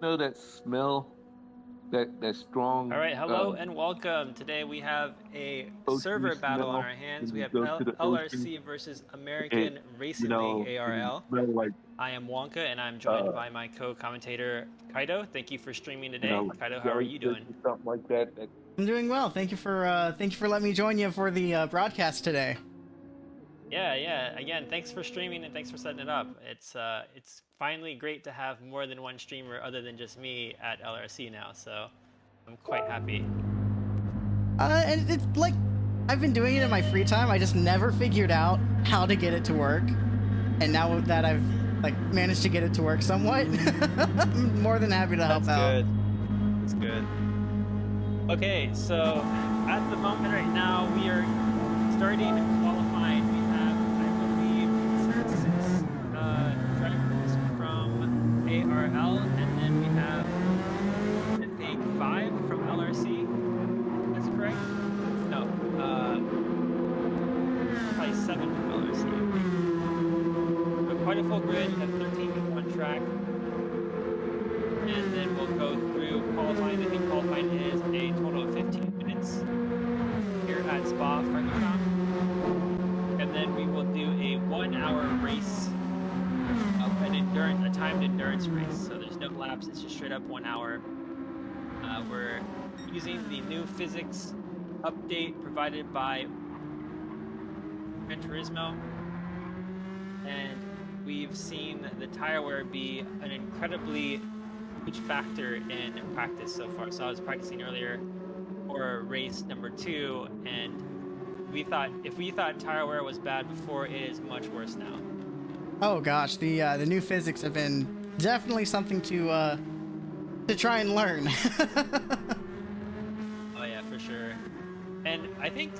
know that smell, that All strong right, hello and welcome. Today we have a oceany server battle on smell our hands. when We you have go to the ocean. LRC versus And American Racing League and you ARL. smell like I am Wonka and I'm joined uh, by my co-commentator Kaido. Thank you for streaming today. like Kaido, how are you jellyfish doing? or something like that. That I'm doing well. Thank you for letting me join you for the broadcast today. Yeah. Again, thanks for streaming and thanks for setting it up. It's finally great to have more than one streamer other than just me at LRC now. So I'm quite happy. And it's like I've been doing it in my free time. I just never figured out how to get it to work. And now that I've like managed to get it to work somewhat, I'm more than happy to help That's out. good. That's good. Okay, so at the moment right now, we are starting qualifying. We have, I believe, 6 drivers from ARL, and then we have, I think, 5 from LRC. That's correct? No, probably 7 from LRC, I think. But quite a full grid. We have 13 people on track. And then we'll go through qualifying. I think qualifying is a total of 15 minutes here at Spa-Francorchamps. And then we will do a 1-hour race, a timed endurance race. So there's no laps, it's just straight up 1 hour. We're using the new physics update provided by Gran Turismo. And we've seen the tire wear be an incredibly huge factor in practice so far. So I was practicing earlier for race number 2, and if we thought tire wear was bad before, it is much worse now. Oh gosh, the new physics have been definitely something to try and learn. Oh yeah, for sure. And I think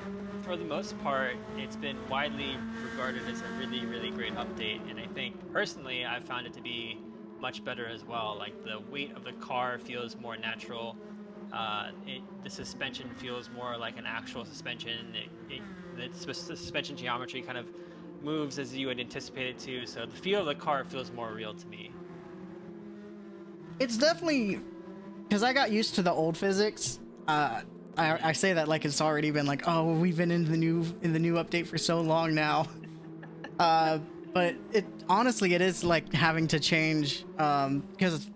for the most part, it's been widely regarded as a really, really great update. And I think personally, I've found it to be much better as well. Like the weight of the car feels more natural. The suspension feels more like an actual suspension. The suspension geometry kind of moves as you would anticipate it to. So the feel of the car feels more real to me. It's definitely because I got used to the old physics. I say that like it's already been like, oh, we've been in the new update for so long now. But it honestly, it is like having to change because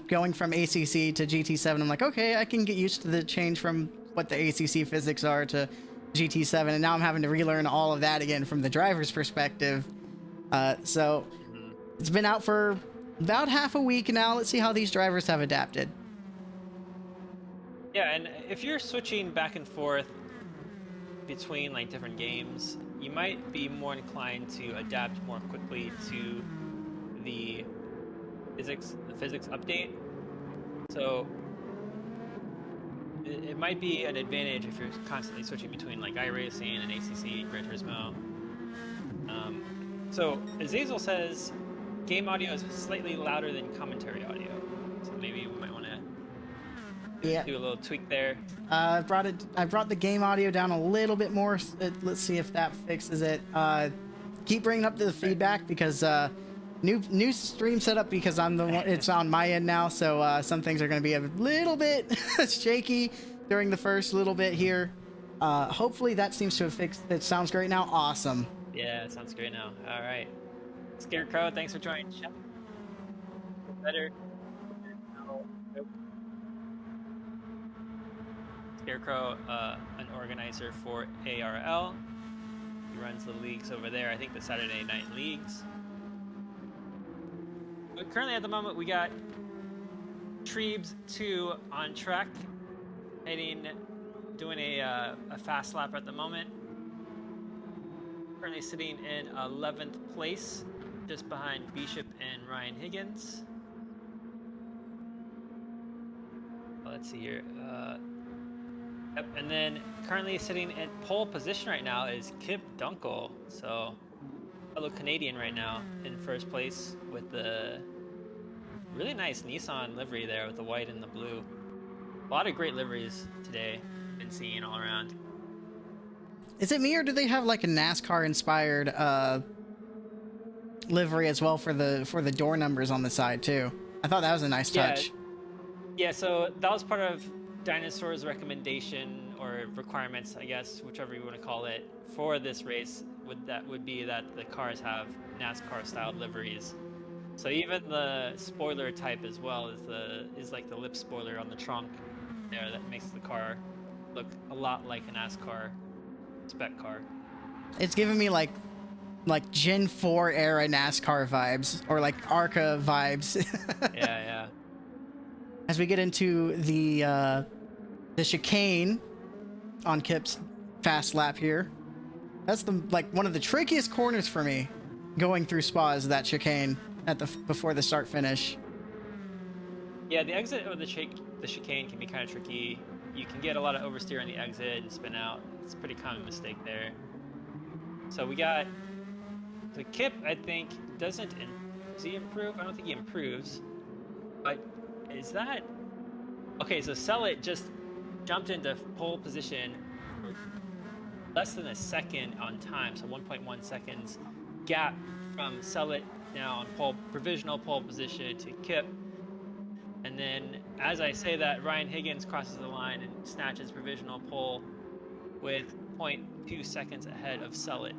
going from ACC to GT7, I'm like, okay, I can get used to the change from what the ACC physics are to GT7, and now I'm having to relearn all of that again from the driver's perspective. So it's been out for about half a week now. Let's see how these drivers have adapted. Yeah, and if you're switching back and forth between like different games, you might be more inclined to adapt more quickly to the physics update. So it might be an advantage if you're constantly switching between like iRacing and ACC and Gran Turismo. So Azazel says game audio is slightly louder than commentary audio, so maybe we might want to do a little tweak there. I brought the game audio down a little bit more. Let's see if that fixes it. Keep bringing up the feedback because new stream setup because I'm the one. It's on my end now, so some things are going to be a little bit shaky during the first little bit here. Hopefully that seems to have fixed. It sounds great now. Awesome. Yeah, it sounds great now. All right, Scarecrow, thanks for joining. Better. Scarecrow, an organizer for ARL. He runs the leagues over there. I think the Saturday night leagues. But currently at the moment we got Treebs 2 on track, doing a fast lap at the moment. Currently sitting in 11th place, just behind Bishop and Ryan Higgins. Let's see here. Yep, and then currently sitting in pole position right now is Kip Dunkel. So, fellow Canadian right now in first place with the really nice Nissan livery there with the white and the blue. A lot of great liveries today. Been seeing all around. Is it me or do they have like a NASCAR inspired livery as well for the door numbers on the side too? I thought that was a nice touch. Yeah, so that was part of Dinosaur's recommendation or requirements, I guess, whichever you want to call it, for this race. Would be that the cars have NASCAR-style liveries. So even the spoiler type as well is like the lip spoiler on the trunk there that makes the car look a lot like a NASCAR spec car. It's giving me like Gen 4 era NASCAR vibes, or like ARCA vibes. Yeah. As we get into the chicane on Kip's fast lap here. That's one of the trickiest corners for me going through Spa, is that chicane at before the start finish. Yeah, the exit of the chicane can be kind of tricky. You can get a lot of oversteer on the exit and spin out. It's a pretty common mistake there. So we got the Kip, I think, does he improve? I don't think he improves. But is that... Okay, so Sell It just jumped into pole position for less than a second on time, so 1.1 seconds gap from Sell It now on provisional pole position to Kip. And then, as I say that, Ryan Higgins crosses the line and snatches provisional pole with 0.2 seconds ahead of Sell It.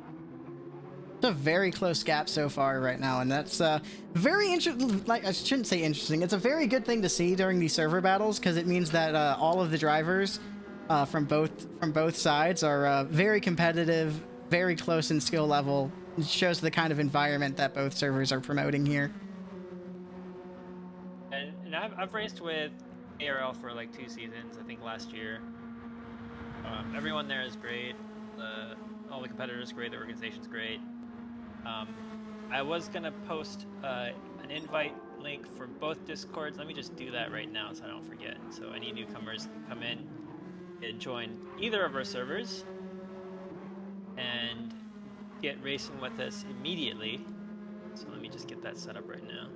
It's a very close gap so far right now, and that's very interesting. Like, I shouldn't say interesting. It's a very good thing to see during these server battles, because it means that all of the drivers from both sides are very competitive, very close in skill level. It shows the kind of environment that both servers are promoting here. And I've raced with ARL for like 2 seasons, I think last year. Everyone there is great. All the competitors great. The organization's great. I was gonna post an invite link for both Discords. Let me just do that right now so I don't forget. So any newcomers come in and join either of our servers and get racing with us immediately. So let me just get that set up right now.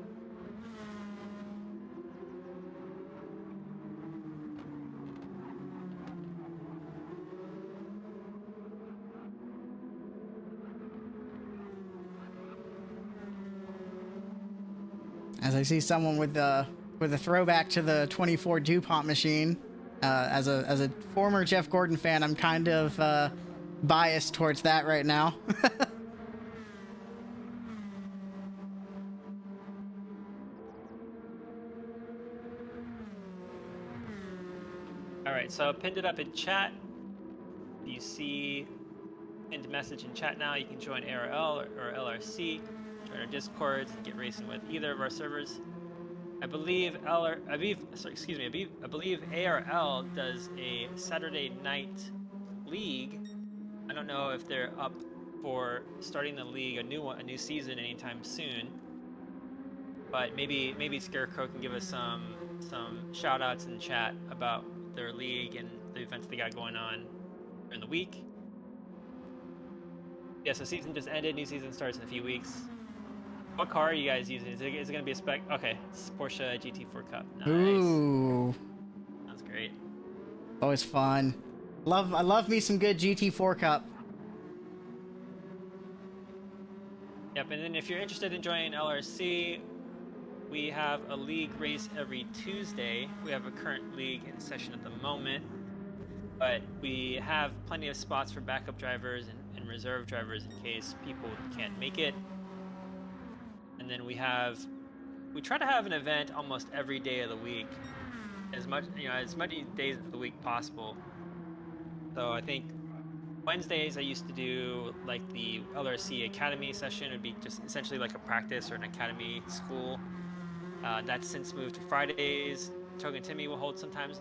As I see someone with a throwback to the 24 DuPont machine, as a former Jeff Gordon fan, I'm kind of biased towards that right now. All right, so I pinned it up in chat. You see pinned message in chat now. You can join ARL or LRC. Join our Discords and get racing with either of our servers. I believe ARL does a Saturday night league. I don't know if they're up for starting the league, a new season anytime soon. But maybe Scarecrow can give us some shout outs in chat about their league and the events they got going on during the week. Yeah, so season just ended. New season starts in a few weeks. What car are you guys using? Is it going to be a spec? Okay, it's Porsche GT4 Cup. Nice. Ooh, That's great. always fun. I love me some good GT4 Cup. Yep, and then if you're interested in joining LRC, we have a league race every Tuesday. We have a current league in session at the moment, but we have plenty of spots for backup drivers and reserve drivers in case people can't make it. And then we try to have an event almost every day of the week, as many days of the week possible. So I think Wednesdays I used to do like the LRC Academy session. It would be just essentially like a practice or an academy school. That's since moved to Fridays. Togan Timmy will hold sometimes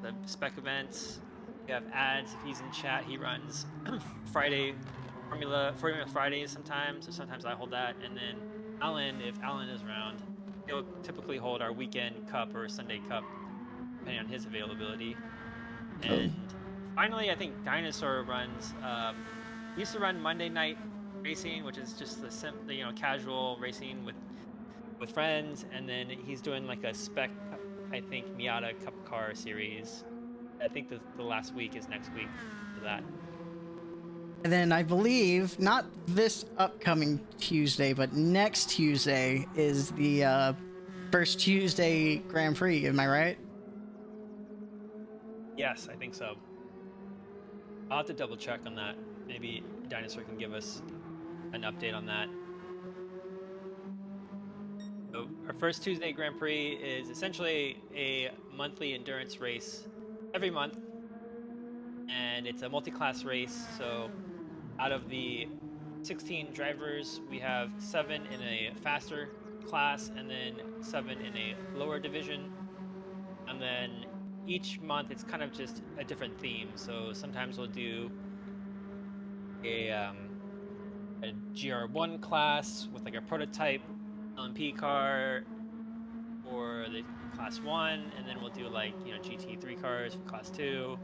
the spec events. We have ads. If he's in chat, he runs Formula Fridays sometimes, or sometimes I hold that. And then Alan, if Alan is around, he'll typically hold our weekend cup or Sunday cup, depending on his availability. And finally, I think Dinosaur runs. He used to run Monday night racing, which is just the casual racing with friends, and then he's doing like a spec, I think, Miata Cup car series. I think the last week is next week for that. And then I believe, not this upcoming Tuesday, but next Tuesday is the first Tuesday Grand Prix. Am I right? Yes, I think so. I'll have to double check on that. Maybe Dinosaur can give us an update on that. So our first Tuesday Grand Prix is essentially a monthly endurance race every month, and it's a multi-class race. So out of the 16 drivers, we have 7 in a faster class and then 7 in a lower division. And then each month it's kind of just a different theme. So sometimes we'll do a GR1 class with like a prototype LMP car for the class 1, and then we'll do like, you know, GT3 cars for class 2,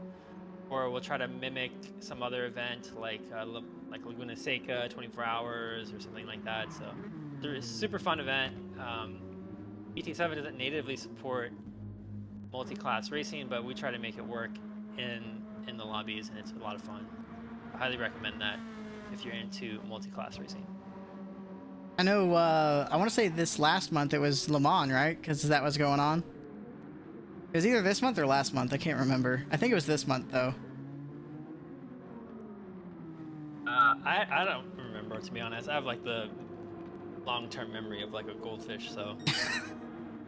or we'll try to mimic some other event like Laguna Seca 24 hours or something like that. So it's a super fun event. GT7 doesn't natively support multi-class racing, but we try to make it work in the lobbies, and it's a lot of fun. I highly recommend that if you're into multi-class racing. I know, I want to say this last month it was Le Mans, right? Because that was going on. It was either this month or last month. I can't remember. I think it was this month, though. I don't remember, to be honest. I have like the long-term memory of like a goldfish, so.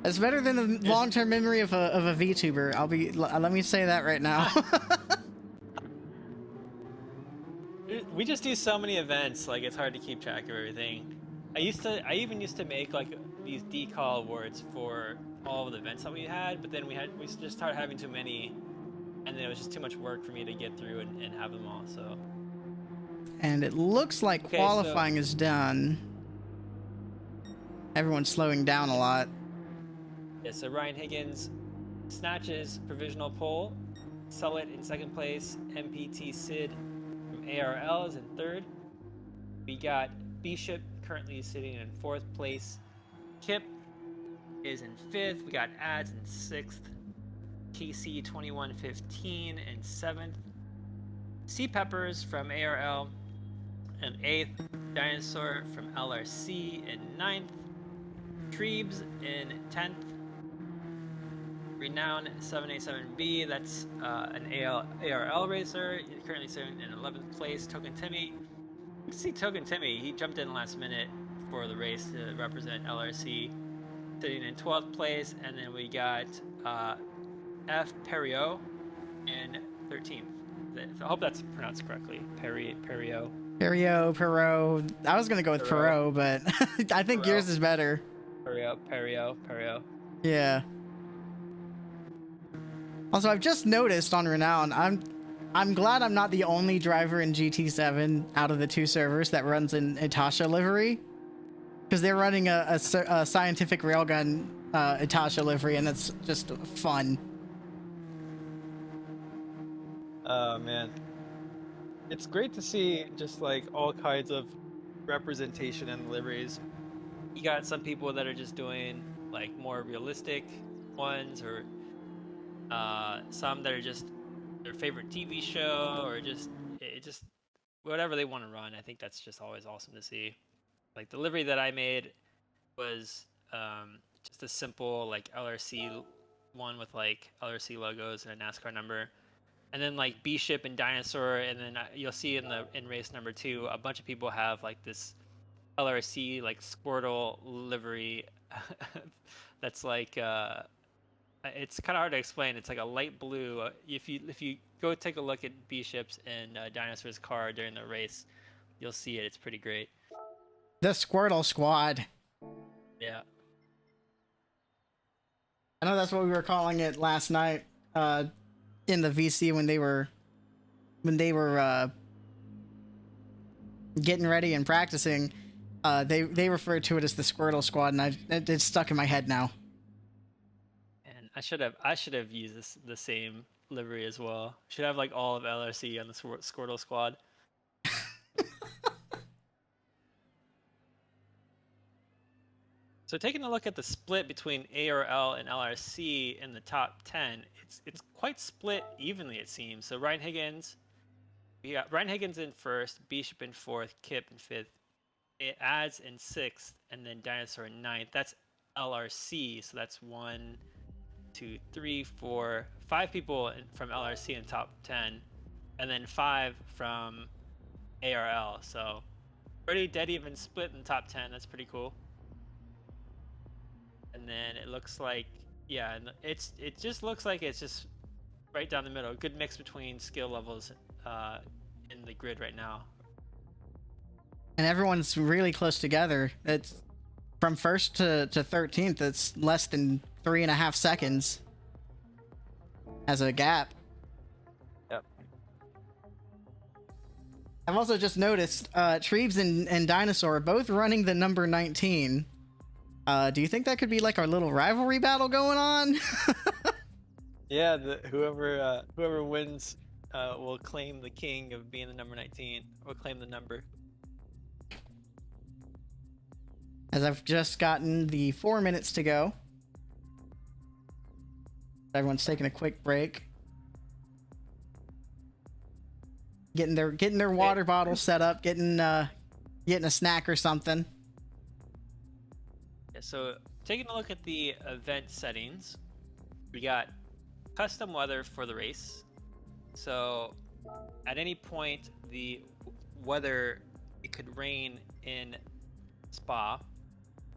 It's better than the long-term memory of a VTuber. Let me say that right now. We just do so many events, like it's hard to keep track of everything. I even used to make like these decal awards for all of the events that we had, but then we just started having too many, and then it was just too much work for me to get through and have them all. So. And it looks like qualifying is done. Everyone's slowing down a lot. Yeah, so Ryan Higgins snatches provisional pole, Sell It in second place, MPT Sid from ARL is in third. We got Bishop currently sitting in fourth place. Kip is in fifth. We got Ads in sixth. KC 2115 in seventh. Sea Peppers from ARL in eighth. Dinosaur from LRC in ninth. Treebs in 10th. Renown 787B, that's an ARL racer, he's currently sitting in 11th place. Token Timmy, you can see Token Timmy, he jumped in last minute for the race to represent LRC, sitting in 12th place. And then we got F. Perio in 13th. I hope that's pronounced correctly. Perio. I was gonna go with Perot, but I think yours is better. Perio. Yeah. Also, I've just noticed on Renown, I'm glad I'm not the only driver in GT7 out of the 2 servers that runs in Itasha livery, because they're running a scientific railgun Itasha livery, and it's just fun. Oh man, it's great to see just like all kinds of representation in the liveries. You got some people that are just doing like more realistic ones, or some that are just their favorite TV show, or just whatever they want to run. I think that's just always awesome to see. Like the livery that I made was just a simple like LRC one with like LRC logos and a NASCAR number, and then like Bishop and Dinosaur, and then you'll see in race number 2 a bunch of people have like this LRC like Squirtle livery that's like it's kind of hard to explain. It's like a light blue. If you go take a look at Bishop's and Dinosaur's car during the race, you'll see it. It's pretty great. The Squirtle Squad. Yeah. I know that's what we were calling it last night in the VC when they were getting ready and practicing. They referred to it as the Squirtle Squad, and it's stuck in my head now. And I should have used the same livery as well. Should have like all of LRC on the Squirtle Squad. So taking a look at the split between ARL and LRC in the top 10, it's quite split evenly, it seems. So Ryan Higgins, we got Ryan Higgins in first, Bishop in fourth, Kip in fifth, Ads in sixth, and then Dinosaur in ninth. That's LRC. So that's 1, 2, 3, 4, 5 people from LRC in top 10, and then 5 from ARL. So pretty dead even split in the top 10. That's pretty cool. And then it looks like, yeah, it just looks like it's just right down the middle. Good mix between skill levels in the grid right now. And everyone's really close together. It's from first to 13th. It's less than 3.5 seconds as a gap. Yep. I've also just noticed Treves and Dinosaur are both running the number 19. Do you think that could be like our little rivalry battle going on? Yeah, whoever wins will claim the king of being the number 19, or claim the number. As I've just gotten the 4 minutes to go. Everyone's taking a quick break. Getting their water bottle set up, getting a snack or something. Yeah, so taking a look at the event settings, we got custom weather for the race. So at any point, the weather, it could rain in Spa.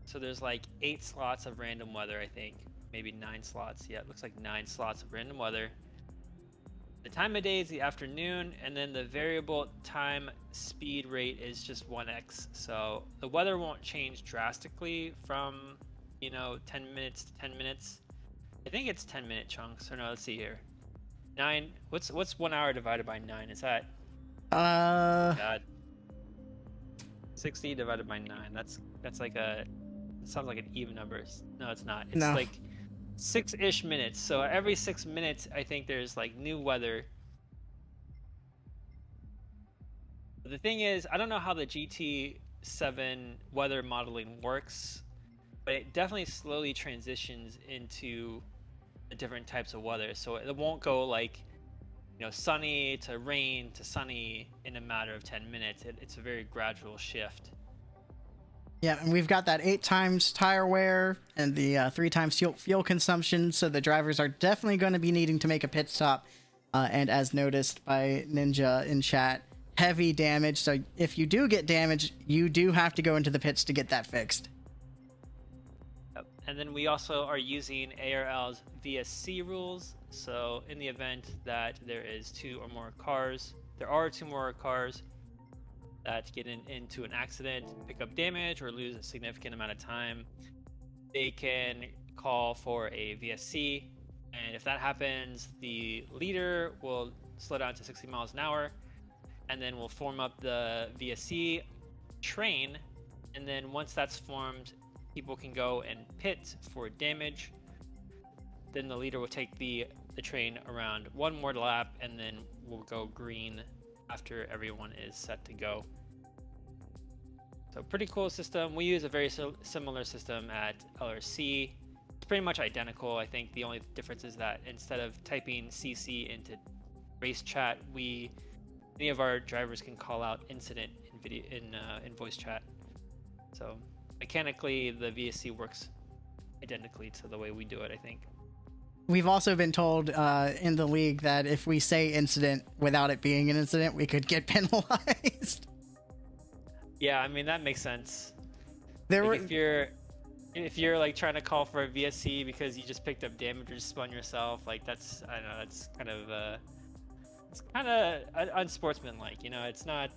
So there's like 8 slots of random weather, I think. Maybe 9 slots. Yeah, it looks like 9 slots of random weather. The time of day is the afternoon, and then the variable time speed rate is just 1x. So the weather won't change drastically from, 10 minutes to 10 minutes. I think it's 10-minute chunks. Or no, let's see here. 9. What's 1 hour divided by 9? Is that? God. 60 divided by 9. That's like it sounds like an even number. No, it's not. It's like 6-ish minutes. So every 6 minutes, I think there's like new weather. But the thing is, I don't know how the GT7 weather modeling works, but it definitely slowly transitions into the different types of weather. So it won't go like, sunny to rain to sunny in a matter of 10 minutes. It's a very gradual shift. Yeah, and we've got that 8 times tire wear and the 3 times fuel consumption, so the drivers are definitely going to be needing to make a pit stop. And as noticed by Ninja in chat, heavy damage. So if you do get damaged, you do have to go into the pits to get that fixed. Yep. And then we also are using ARL's VSC rules. So in the event that there is 2 or more cars, there are 2 more cars that get into an accident, pick up damage, or lose a significant amount of time, they can call for a VSC. And if that happens, the leader will slow down to 60 miles an hour, and then we'll form up the VSC train. And then once that's formed, people can go and pit for damage. Then the leader will take the train around 1 more lap, and then we'll go green after everyone is set to go. So pretty cool system. We use a very similar system at LRC. It's pretty much identical. I think the only difference is that instead of typing CC into race chat, any of our drivers can call out incident in voice chat. So mechanically, the VSC works identically to the way we do it, I think. We've also been told in the league that if we say incident without it being an incident, we could get penalized. Yeah, I mean, that makes sense. If you're like trying to call for a VSC because you just picked up damage or spun yourself, like that's kind of unsportsmanlike. It's not.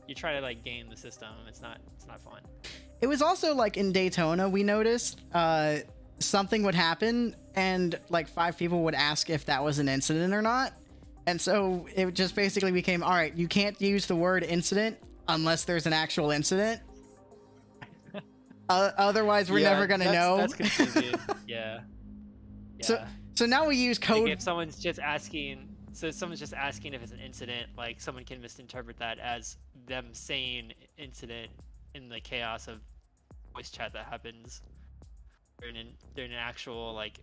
You try to like game the system. It's not fun. It was also like in Daytona, we noticed something would happen and like 5 people would ask if that was an incident or not. And so it just basically became, all right, you can't use the word incident unless there's an actual incident. Otherwise, we're never going to know. That's confusing. Yeah. So now we use code. Like if someone's just asking if it's an incident, like someone can misinterpret that as them saying incident in the chaos of voice chat that happens during an actual like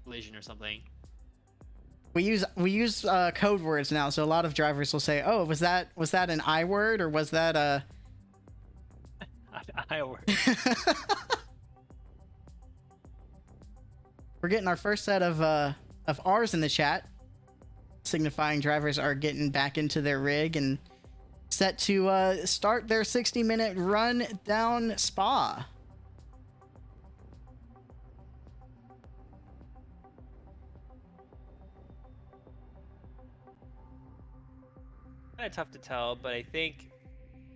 collision or something. We use code words now, so a lot of drivers will say, "Oh, was that an I word or was that a I word?" we're getting our first set of R's in the chat, signifying drivers are getting back into their rig and set to start their 60-minute run down Spa. Kind of tough to tell, but I think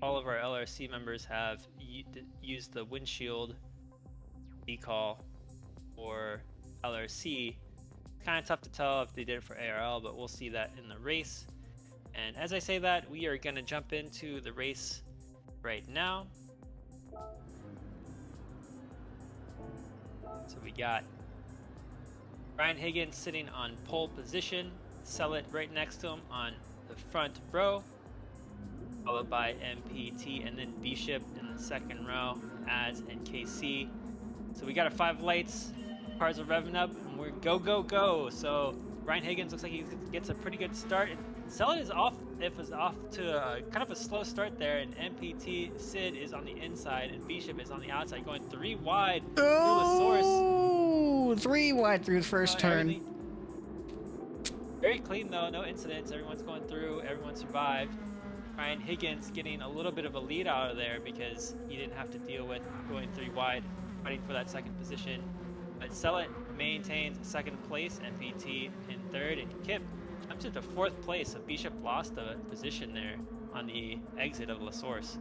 all of our LRC members have used the windshield decal for LRC. Kind of tough to tell if they did it for ARL, but we'll see that in the race. And as I say that, we are going to jump into the race right now. So we got Ryan Higgins sitting on pole position, Sellet right next to him on the front row, followed by MPT and then Bishop in the second row, Ads and KC. So we got our 5 lights, cars are revving up, and we're go, go, go. So Ryan Higgins looks like he gets a pretty good start. Sellet is off to a kind of a slow start there, and MPT Sid is on the inside, and Bishop is on the outside, going 3 wide through the source. Oh, 3 wide through the first turn. Very clean though, no incidents. Everyone's going through, everyone survived. Ryan Higgins getting a little bit of a lead out of there because he didn't have to deal with going 3 wide, fighting for that second position. But Sellet maintains second place, MPT in third, and Kip jumps into 4th place. So Bishop lost a position there on the exit of La Source.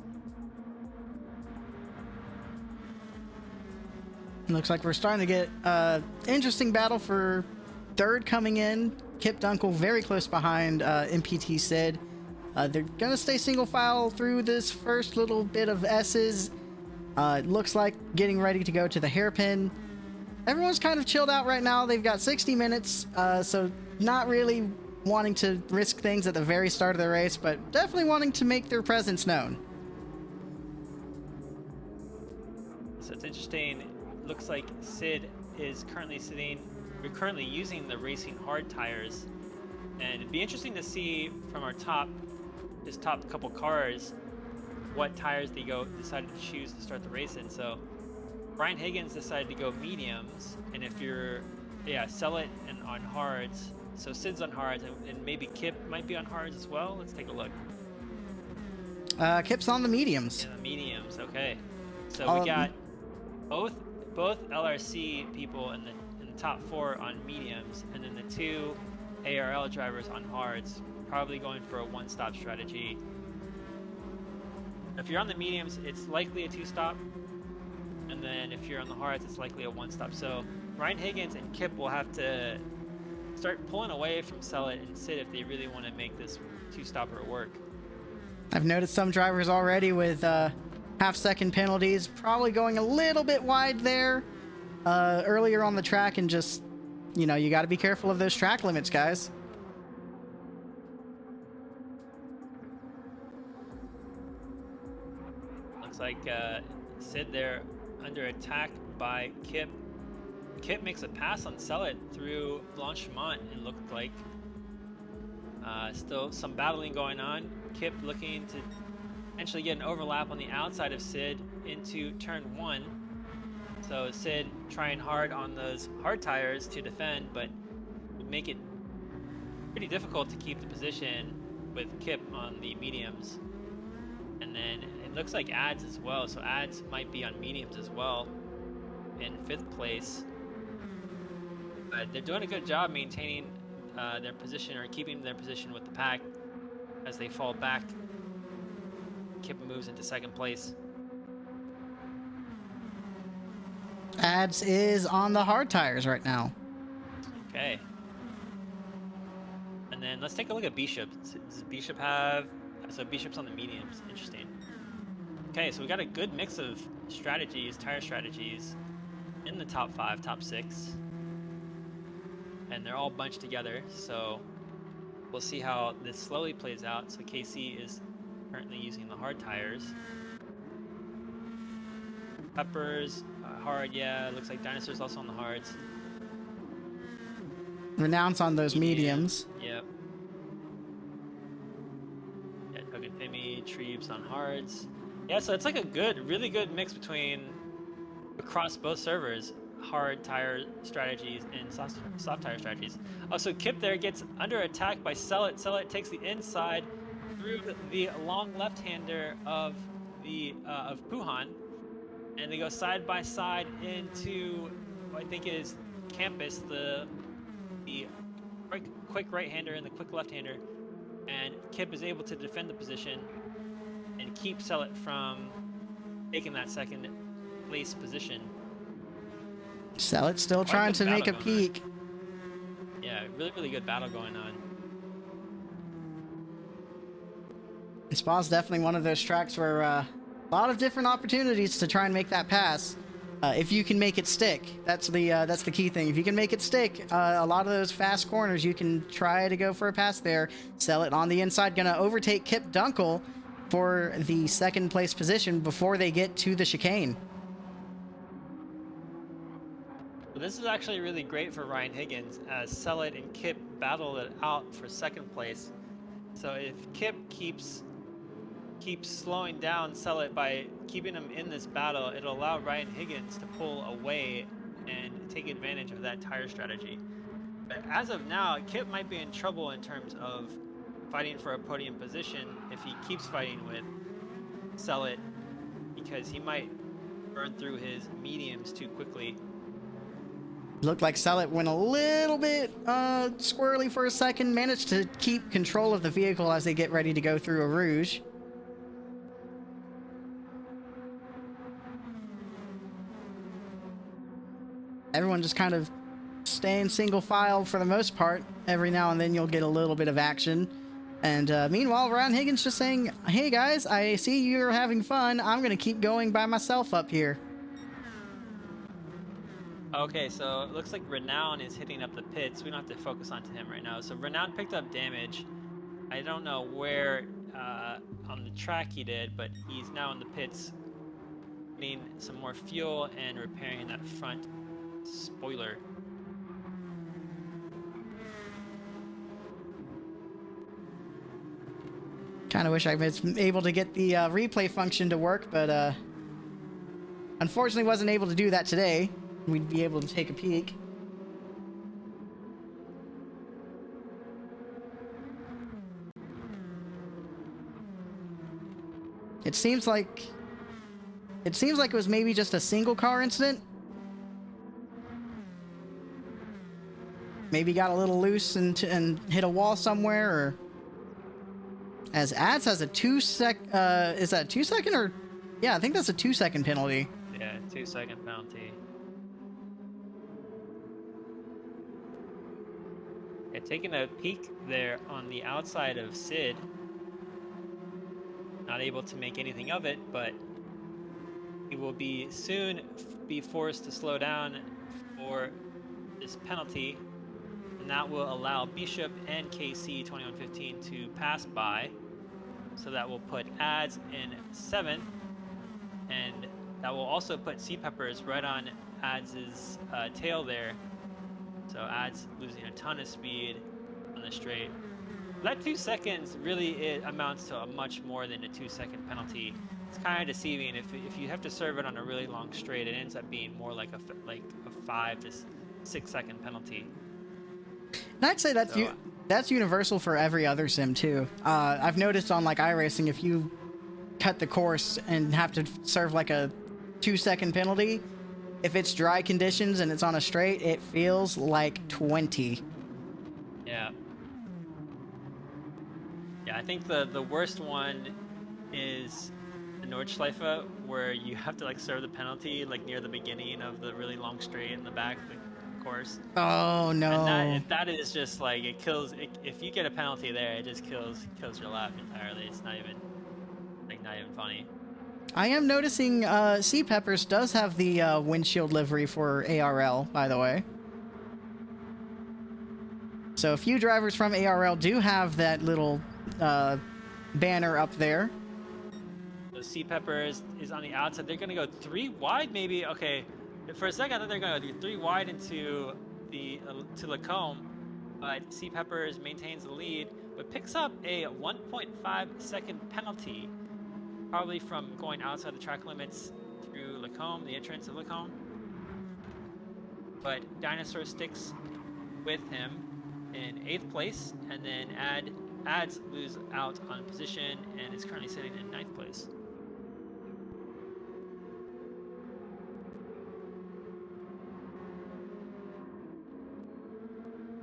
Looks like we're starting to get interesting battle for third coming in. Kip Dunkel very close behind MPT Sid. They're gonna stay single file through this first little bit of S's. It looks like getting ready to go to the hairpin. Everyone's kind of chilled out right now. They've got 60 minutes, so not really wanting to risk things at the very start of the race, but definitely wanting to make their presence known. So it's interesting. Looks like Sid is currently we're currently using the racing hard tires, and it'd be interesting to see from our top couple cars what tires they decided to choose to start the race in. So Ryan Higgins decided to go mediums, and if you're Sellet and on hards, so Sid's on hards, and maybe Kip might be on hards as well. Let's take a look. Kip's on the mediums. Yeah, the mediums. Okay, so we got both LRC people in the top 4 on mediums, and then the 2 ARL drivers on hards, probably going for a 1-stop strategy. If you're on the mediums, it's likely a 2-stop, and then if you're on the hards, it's likely a 1-stop. So Ryan Higgins and Kip will have to start pulling away from Sellet and Sid if they really want to make this 2-stopper work. I've noticed some drivers already with half-second penalties, probably going a little bit wide there earlier on the track, and just, you know, you got to be careful of those track limits, guys. Looks like Sid there under attack by Kip. Kip makes a pass on Sellet through Blanchimont, it looked like. Still some battling going on. Kip looking to potentially get an overlap on the outside of Sid into turn 1. So Sid trying hard on those hard tires to defend, but would make it pretty difficult to keep the position with Kip on the mediums. And then it looks like Ads as well, so Ads might be on mediums as well in 5th place. But they're doing a good job maintaining their position, or keeping their position with the pack as they fall back. Kip moves into 2nd place. Ads is on the hard tires right now. Okay. And then let's take a look at Bishop. Does Bishop have... So Bishop's on the mediums. Interesting. Okay, so we got a good mix of strategies, tire strategies, in the top 5, top 6. And they're all bunched together, so we'll see how this slowly plays out. So KC is currently using the hard tires. Peppers, hard, yeah. Looks like Dinosaur's also on the hards. Renounce on those mediums. Yep. Yeah, Tug and Timmy, Treebs on hards. Yeah, so it's like a really good mix across both servers. hard tire strategies and soft tire strategies. Also, Kip there gets under attack by Sellet. Sellet takes the inside through the long left-hander of Puhan, and they go side by side into what I think is Campus, the quick right-hander and the quick left-hander, and Kip is able to defend the position and keep Sellet from taking that second place position. Sellet's still trying to make a peak. Yeah, really good battle going on. Spa's definitely one of those tracks where a lot of different opportunities to try and make that pass. If you can make it stick, that's the key thing. If you can make it stick, a lot of those fast corners, you can try to go for a pass there. Sellet on the inside, gonna overtake Kip Dunkel for the second place position before they get to the chicane. Well, this is actually really great for Ryan Higgins as Sellet and Kip battle it out for second place. So if Kip keeps slowing down Sellet by keeping him in this battle, it'll allow Ryan Higgins to pull away and take advantage of that tire strategy. But as of now, Kip might be in trouble in terms of fighting for a podium position if he keeps fighting with Sellet, because he might burn through his mediums too quickly. Looked like Sellet went a little bit squirrely for a second, managed to keep control of the vehicle as they get ready to go through a Rouge. Everyone just kind of staying single file for the most part. Every now and then you'll get a little bit of action. And meanwhile, Ryan Higgins just saying, hey guys, I see you're having fun. I'm going to keep going by myself up here. Okay, so it looks like Renown is hitting up the pits. We don't have to focus on him right now. So Renown picked up damage. I don't know where on the track he did, but he's now in the pits getting some more fuel and repairing that front spoiler. Kind of wish I was able to get the replay function to work, but unfortunately wasn't able to do that today. We'd be able to take a peek. It seems like it was maybe just a single car incident. Maybe got a little loose and hit a wall somewhere, or as Ads has a is that 2 second, or yeah, I think that's a 2 second penalty. Yeah, 2 second penalty. Yeah, taking a peek there on the outside of Sid. Not able to make anything of it, but he will be soon be forced to slow down for this penalty, and that will allow Bishop and KC 2115 to pass by. So that will put Ads in 7th, and that will also put Sea Peppers right on Ads' tail there. So Ads losing a ton of speed on the straight. That 2 seconds really amounts to a much more than a 2 second penalty. It's kind of deceiving. If you have to serve it on a really long straight, it ends up being more like a 5 to 6 second penalty. And I'd say that's universal for every other sim too. I've noticed on like iRacing, if you cut the course and have to serve like a 2 second penalty, if it's dry conditions and it's on a straight, it feels like 20. Yeah. Yeah, I think the worst one is the Nordschleife, where you have to like serve the penalty like near the beginning of the really long straight in the back of the course. Oh no. And that is just like, it kills if you get a penalty there, it just kills your lap entirely. It's not even funny. I am noticing Sea Peppers does have the windshield livery for ARL, by the way. So a few drivers from ARL do have that little banner up there. So Sea Peppers is on the outside. They're going to go 3 wide, maybe. Okay, for a second I thought they were going to do 3 wide into to Lacombe, but Sea Peppers maintains the lead, but picks up a 1.5 second penalty, probably from going outside the track limits through Lacombe, the entrance of Lacombe. but Dinosaur sticks with him in 8th place, and then Ads lose out on position and is currently sitting in 9th place.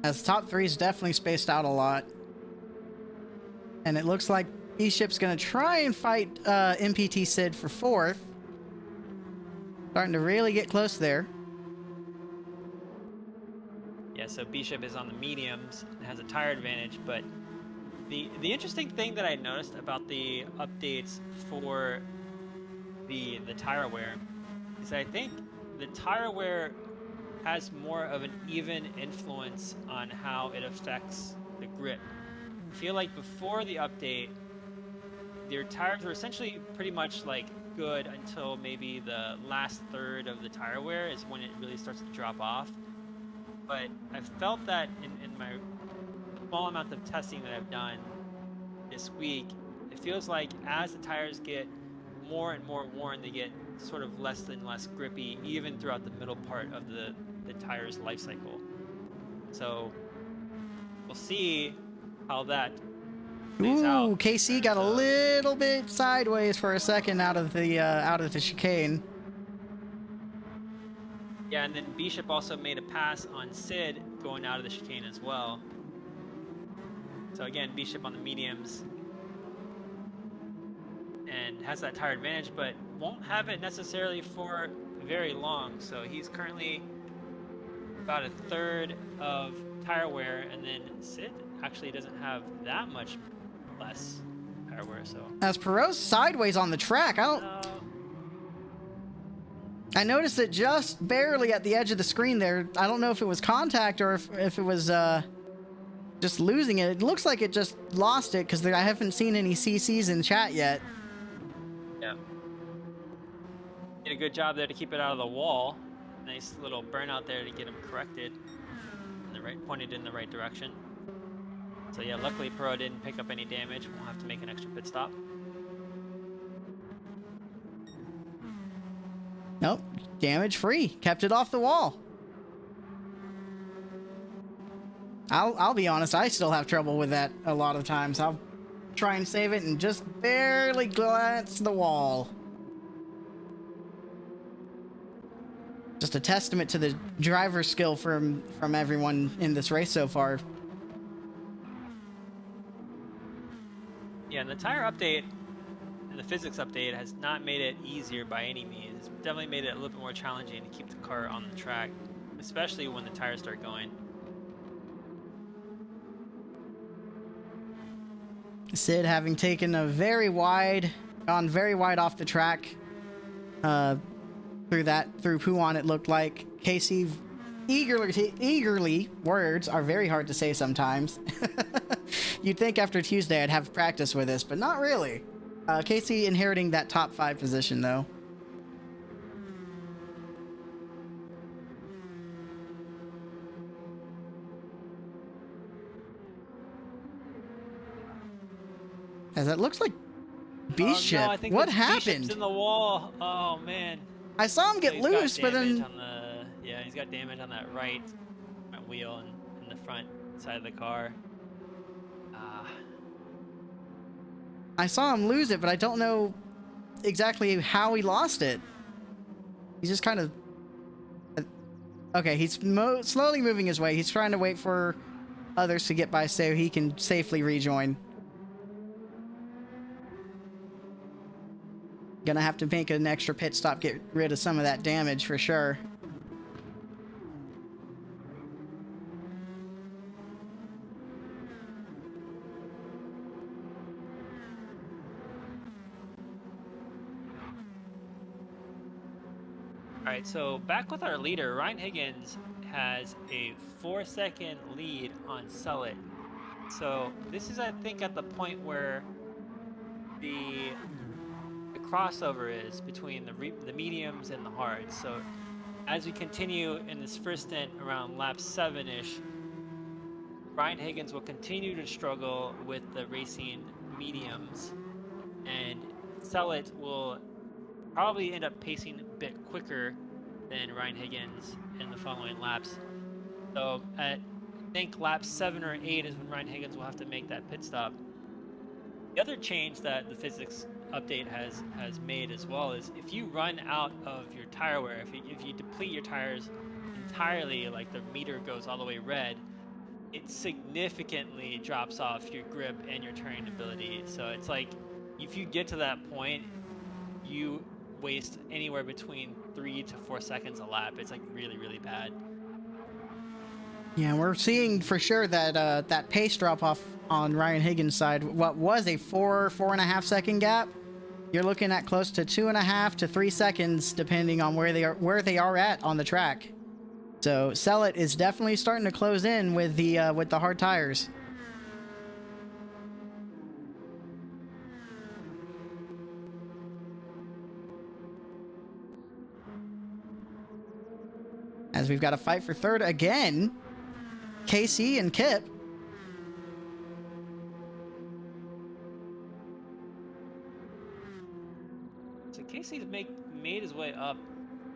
As top 3 is definitely spaced out a lot. And it looks like B-Ship's gonna try and fight MPT Sid for 4th. Starting to really get close there. Yeah, so Bishop is on the mediums and has a tire advantage, but the interesting thing that I noticed about the updates for the tire wear is I think the tire wear has more of an even influence on how it affects the grip. I feel like before the update, their tires were essentially pretty much like good until maybe the last third of the tire wear is when it really starts to drop off. But I've felt that in my small amount of testing that I've done this week, it feels like as the tires get more and more worn, they get sort of less and less grippy, even throughout the middle part of the tire's life cycle. So we'll see how that plays out. Ooh, KC got a little bit sideways for a second out of the chicane. Yeah, and then Bishop also made a pass on Sid going out of the chicane as well. So again, Bishop on the mediums and has that tire advantage, but won't have it necessarily for very long. So he's currently about a third of tire wear, and then Sid actually doesn't have that much less tire wear. So as Perot's sideways on the track, I noticed it just barely at the edge of the screen there. I don't know if it was contact or if it was just losing it. It looks like it just lost it because I haven't seen any CCs in chat yet. Yeah. Did a good job there to keep it out of the wall. Nice little burnout there to get him corrected. Pointed in the right direction. So yeah, luckily Perot didn't pick up any damage. Won't have to make an extra pit stop. Nope, damage free. Kept it off the wall. I'll be honest, I still have trouble with that a lot of times. I'll try and save it and just barely glance the wall. Just a testament to the driver skill from everyone in this race so far. Yeah, and the tire update and the physics update has not made it easier by any means. It's definitely made it a little bit more challenging to keep the car on the track, especially when the tires start going. Sid having taken gone very wide off the track, through Puan, it looked like. Casey eagerly, words are very hard to say sometimes. You'd think after Tuesday I'd have practice with this, but not really. Casey inheriting that top 5 position though. As it looks like Bishop. No, I think what Bishop's happened? in the wall. Oh man. I saw him get loose, but then yeah, he's got damage on that right wheel and in the front side of the car. I saw him lose it, but I don't know exactly how he lost it. He's just kind of... Okay, he's slowly moving his way. He's trying to wait for others to get by so he can safely rejoin. Gonna have to make an extra pit stop, get rid of some of that damage for sure. Alright, so back with our leader, Ryan Higgins has a 4-second lead on Sullett. So this is, I think, at the point where the crossover is between the mediums and the hards. So as we continue in this first stint around lap 7-ish, Ryan Higgins will continue to struggle with the racing mediums, and Sullett will probably end up pacing a bit quicker than Ryan Higgins in the following laps. So at I think lap 7 or 8 is when Ryan Higgins will have to make that pit stop. The other change that the physics update has made as well is if you run out of your tire wear, if you deplete your tires entirely, like the meter goes all the way red, it significantly drops off your grip and your turning ability. So it's like if you get to that point, you waste anywhere between 3 to 4 seconds a lap. It's like really, really bad. Yeah, we're seeing for sure that that pace drop off on Ryan Higgins' side. What was a 4.5 second gap, you're looking at close to 2.5 to 3 seconds, depending on where they are at on the track. So Sellet is definitely starting to close in with the hard tires. As we've got a fight for third again, KC and Kip. So Casey's made his way up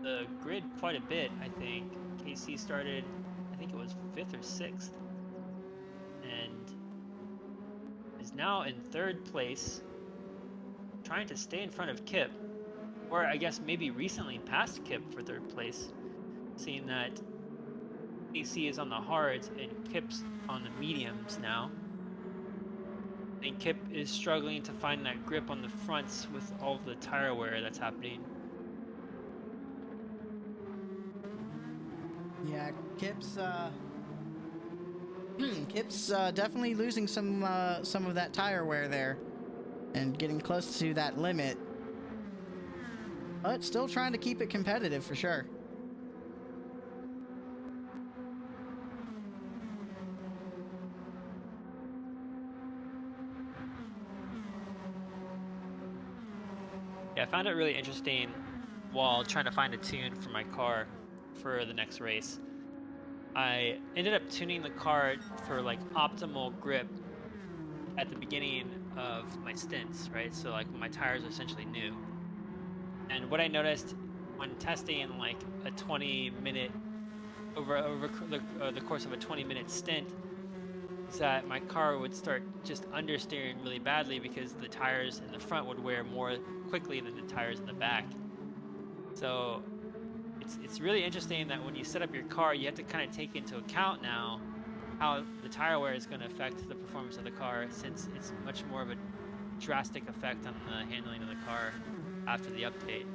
the grid quite a bit, I think. Casey started, I think it was 5th or 6th, and is now in 3rd place, trying to stay in front of Kip, or I guess maybe recently passed Kip for 3rd place, seeing that Casey is on the hards and Kip's on the mediums now. I think Kip is struggling to find that grip on the fronts with all of the tire wear that's happening. Yeah, Kip's definitely losing some of that tire wear there, and getting close to that limit. But still trying to keep it competitive for sure. Yeah, I found it really interesting while trying to find a tune for my car for the next race. I ended up tuning the car for like optimal grip at the beginning of my stints, right? So like my tires are essentially new. And what I noticed when testing like a 20-minute over the course of a 20-minute stint is that my car would start just understeering really badly because the tires in the front would wear more quickly than the tires in the back. So it's really interesting that when you set up your car, you have to kind of take into account now how the tire wear is going to affect the performance of the car, since it's much more of a drastic effect on the handling of the car after the update.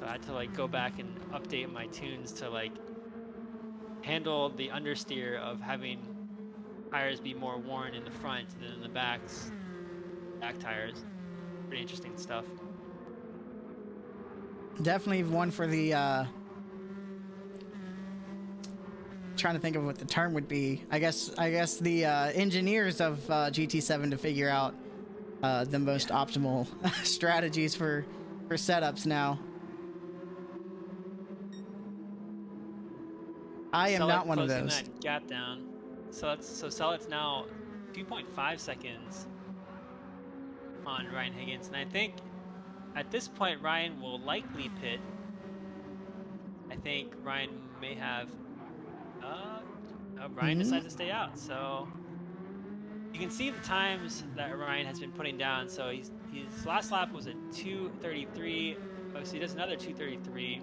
So I had to like go back and update my tunes to like handle the understeer of having tires be more worn in the front than in the back tires. Pretty interesting stuff. Definitely one for the trying to think of what the term would be. I guess the engineers of GT7 to figure out the most optimal strategies for setups now. I am not one of those. Closing that gap down. So Sellett's now 2.5 seconds on Ryan Higgins, and I think at this point Ryan will likely pit. I think Ryan may have. Ryan decides to stay out, so you can see the times that Ryan has been putting down. So his last lap was a 2:33. So he does another 2:33.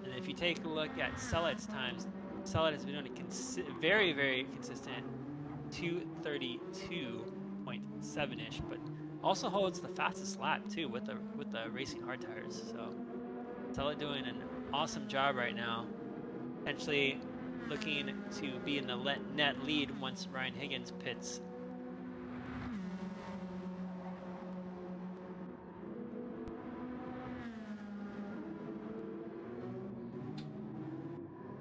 And if you take a look at Sellett's times, Sellet has been doing a very, very consistent 2:32.7-ish, but also holds the fastest lap too with the racing hard tires. So Sellet doing an awesome job right now, potentially looking to be in the net lead once Ryan Higgins pits.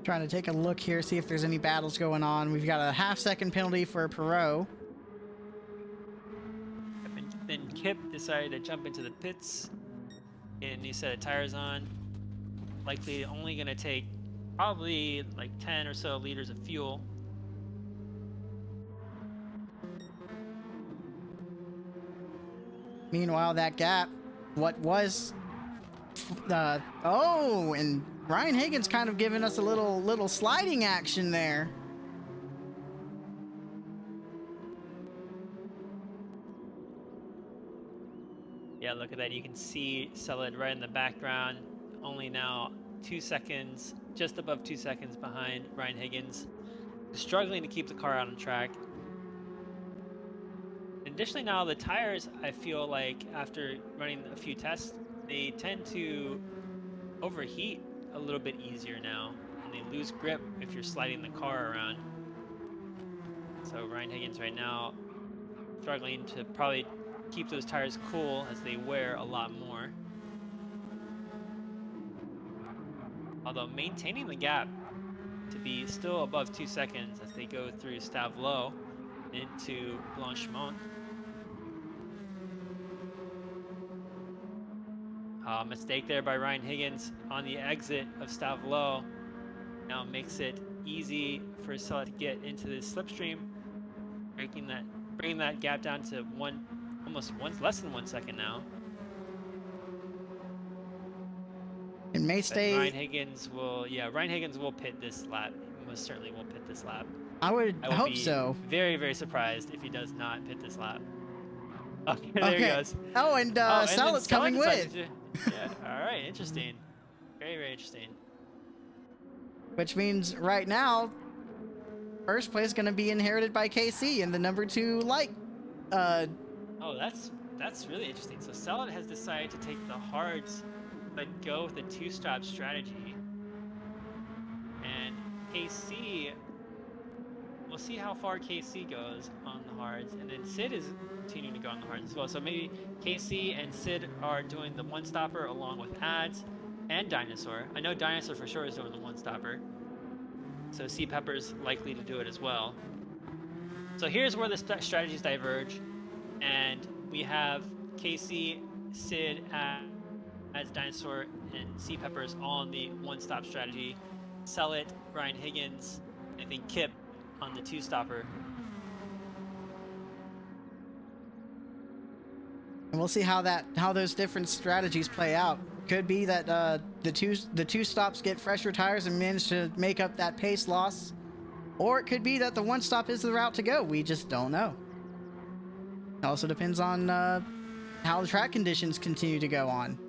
Trying to take a look here, see if there's any battles going on. We've got a half-second penalty for Perot. And then Kip decided to jump into the pits, and he set of tires on. Likely only going to take probably like 10 or so liters of fuel. Meanwhile, that gap, what was Oh, and Ryan Higgins kind of giving us a little sliding action there. Yeah, look at that. You can see Selleck right in the background. Only now 2 seconds, just above 2 seconds behind Ryan Higgins. Struggling to keep the car out on track. Additionally, now the tires, I feel like after running a few tests, they tend to overheat a little bit easier now, and they lose grip if you're sliding the car around. So Ryan Higgins right now struggling to probably keep those tires cool as they wear a lot more. Although maintaining the gap to be still above 2 seconds as they go through Stavelot into Blanchimont. Mistake there by Ryan Higgins on the exit of Stavelot. Now makes it easy for Selleck to get into the slipstream, bringing that gap down to less than 1 second now. It may stay. Ryan Higgins will pit this lap. Most certainly will pit this lap. I would hope be so. Very, very surprised if he does not pit this lap. Okay, there he goes. Oh, and Selleck's coming with. Yeah, all right, interesting. Very, very interesting. Which means right now, first place is going to be inherited by KC and the number 2 light. Oh, that's really interesting. So Selleck has decided to take the hards, but go with a 2-stop strategy. And KC, we'll see how far KC goes on the hards, and then Sid is continuing to go on the hards as well. So maybe KC and Sid are doing the 1-stopper along with Ads and Dinosaur. I know Dinosaur for sure is doing the 1-stopper. So C Pepper's likely to do it as well. So here's where the strategies diverge, and we have KC, Sid, as Dinosaur, and C Peppers all on the 1-stop strategy. Selleck, Ryan Higgins, and I think Kip on the 2-stopper. And we'll see how those different strategies play out. Could be that the two stops get fresher tires and manage to make up that pace loss, or it could be that the 1-stop is the route to go. We just don't know. It also depends on how the track conditions continue to go on.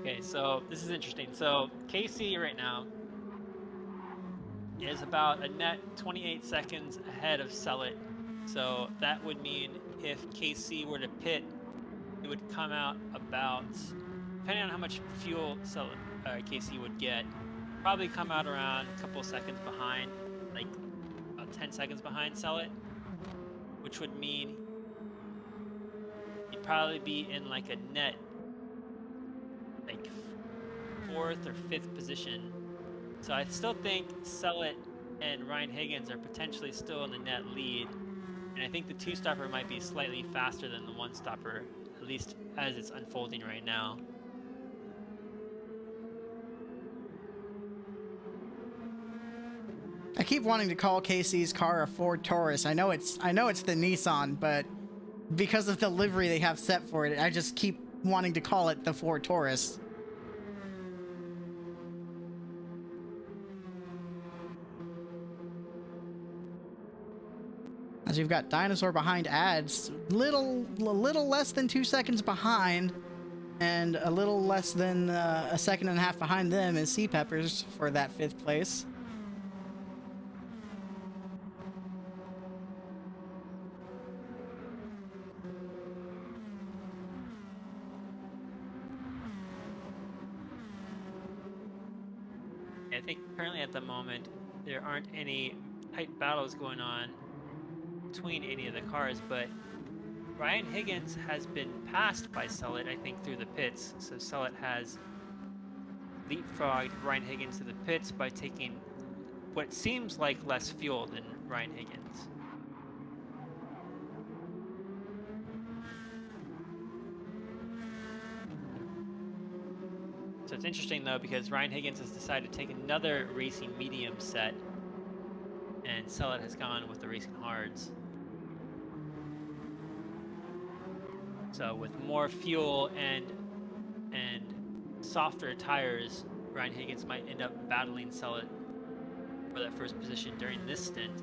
Okay, so this is interesting. So KC right now is about a net 28 seconds ahead of Selleck. So that would mean if KC were to pit, it would come out about, depending on how much fuel KC would get, probably come out around a couple seconds behind, like about 10 seconds behind Selleck, which would mean he'd probably be in like a net, like 4th or 5th position. So I still think Selleck and Ryan Higgins are potentially still in the net lead. And I think the 2-stopper might be slightly faster than the 1-stopper, at least as it's unfolding right now. I keep wanting to call KC's car a Ford Taurus. I know it's the Nissan, but because of the livery they have set for it, I just keep wanting to call it the Ford Taurus. As you've got Dinosaur behind Ads, little less than 2 seconds behind, and a little less than a second and a half behind them is C Peppers for that 5th place. I think currently at the moment there aren't any tight battles going on between any of the cars, but Ryan Higgins has been passed by Selleck, I think, through the pits. So Selleck has leapfrogged Ryan Higgins to the pits by taking what seems like less fuel than Ryan Higgins. So it's interesting though, because Ryan Higgins has decided to take another racing medium set, and Selleck has gone with the racing hards. So with more fuel and softer tires, Ryan Higgins might end up battling Sellet for that first position during this stint.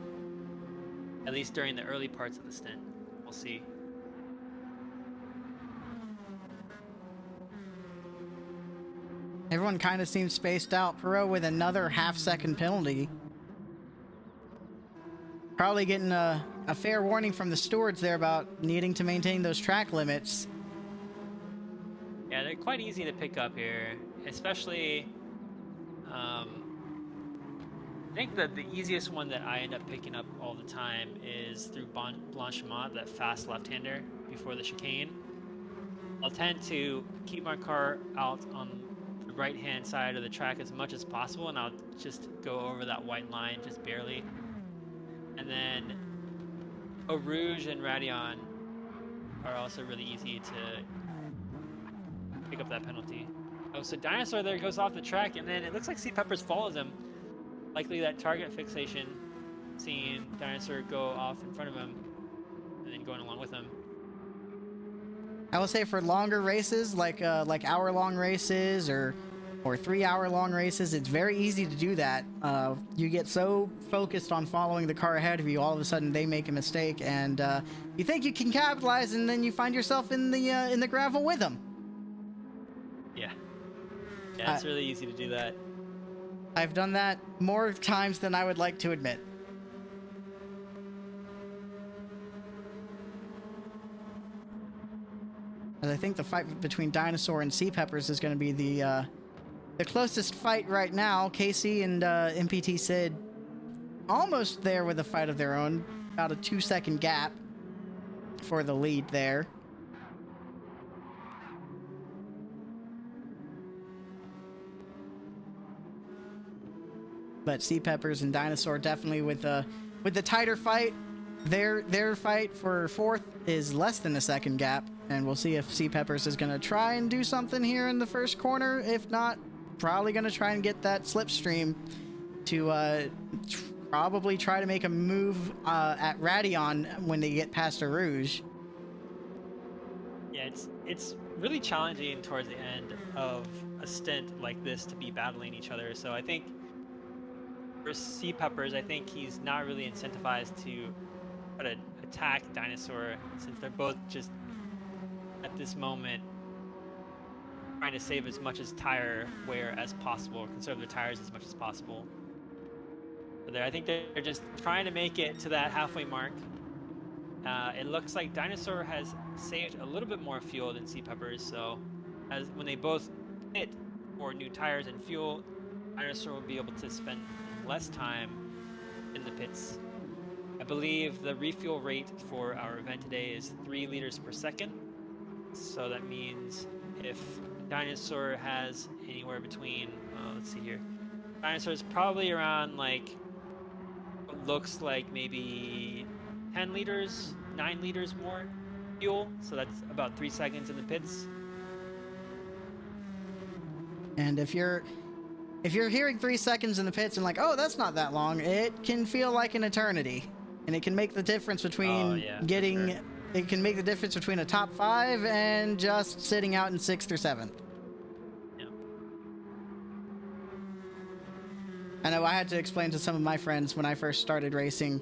At least during the early parts of the stint. We'll see. Everyone kind of seems spaced out. Perot with another half-second penalty. Probably getting a fair warning from the stewards there about needing to maintain those track limits. Yeah, they're quite easy to pick up here, especially. I think that the easiest one that I end up picking up all the time is through Blanchimont, that fast left-hander before the chicane. I'll tend to keep my car out on the right-hand side of the track as much as possible, and I'll just go over that white line just barely. And then Eau Rouge and Radion are also really easy to pick up that penalty. Oh, so Dinosaur there goes off the track, and then it looks like Sea Peppers follows him. Likely that target fixation, seeing Dinosaur go off in front of him, and then going along with him. I will say for longer races, like hour-long races or 3-hour-long races, it's very easy to do that. You get so focused on following the car ahead of you, all of a sudden they make a mistake, and you think you can capitalize, and then you find yourself in the gravel with them. Yeah, it's really easy to do that. I've done that more times than I would like to admit. And I think the fight between Dinosaur and Sea Peppers is going to be the closest fight right now. Casey and MPT Sid almost there with a fight of their own. About a 2-second gap for the lead there. But Sea Peppers and Dinosaur definitely with the tighter fight. Their fight for fourth is less than a second gap, and we'll see if Sea Peppers is going to try and do something here in the first corner. If not, probably going to try and get that slipstream to probably try to make a move at Radion when they get past Eau Rouge. Yeah, it's really challenging towards the end of a stint like this to be battling each other. So I think for Sea Peppers, I think he's not really incentivized to try to attack Dinosaur, since they're both just at this moment trying to save as much as tire wear as possible, conserve their tires as much as possible. But I think they're just trying to make it to that halfway mark. It looks like Dinosaur has saved a little bit more fuel than Sea Peppers, so when they both hit for new tires and fuel, Dinosaur will be able to spend less time in the pits. I believe the refuel rate for our event today is 3 liters per second. So that means if Dinosaur has anywhere between, let's see here, Dinosaur is probably around like, what looks like maybe 10 liters, 9 liters more fuel. So that's about 3 seconds in the pits. And if you're hearing 3 seconds in the pits and like, oh, that's not that long, it can feel like an eternity. And it can make the difference between it can make the difference between a top 5 and just sitting out in 6th or 7th. Yeah. I know I had to explain to some of my friends when I first started racing.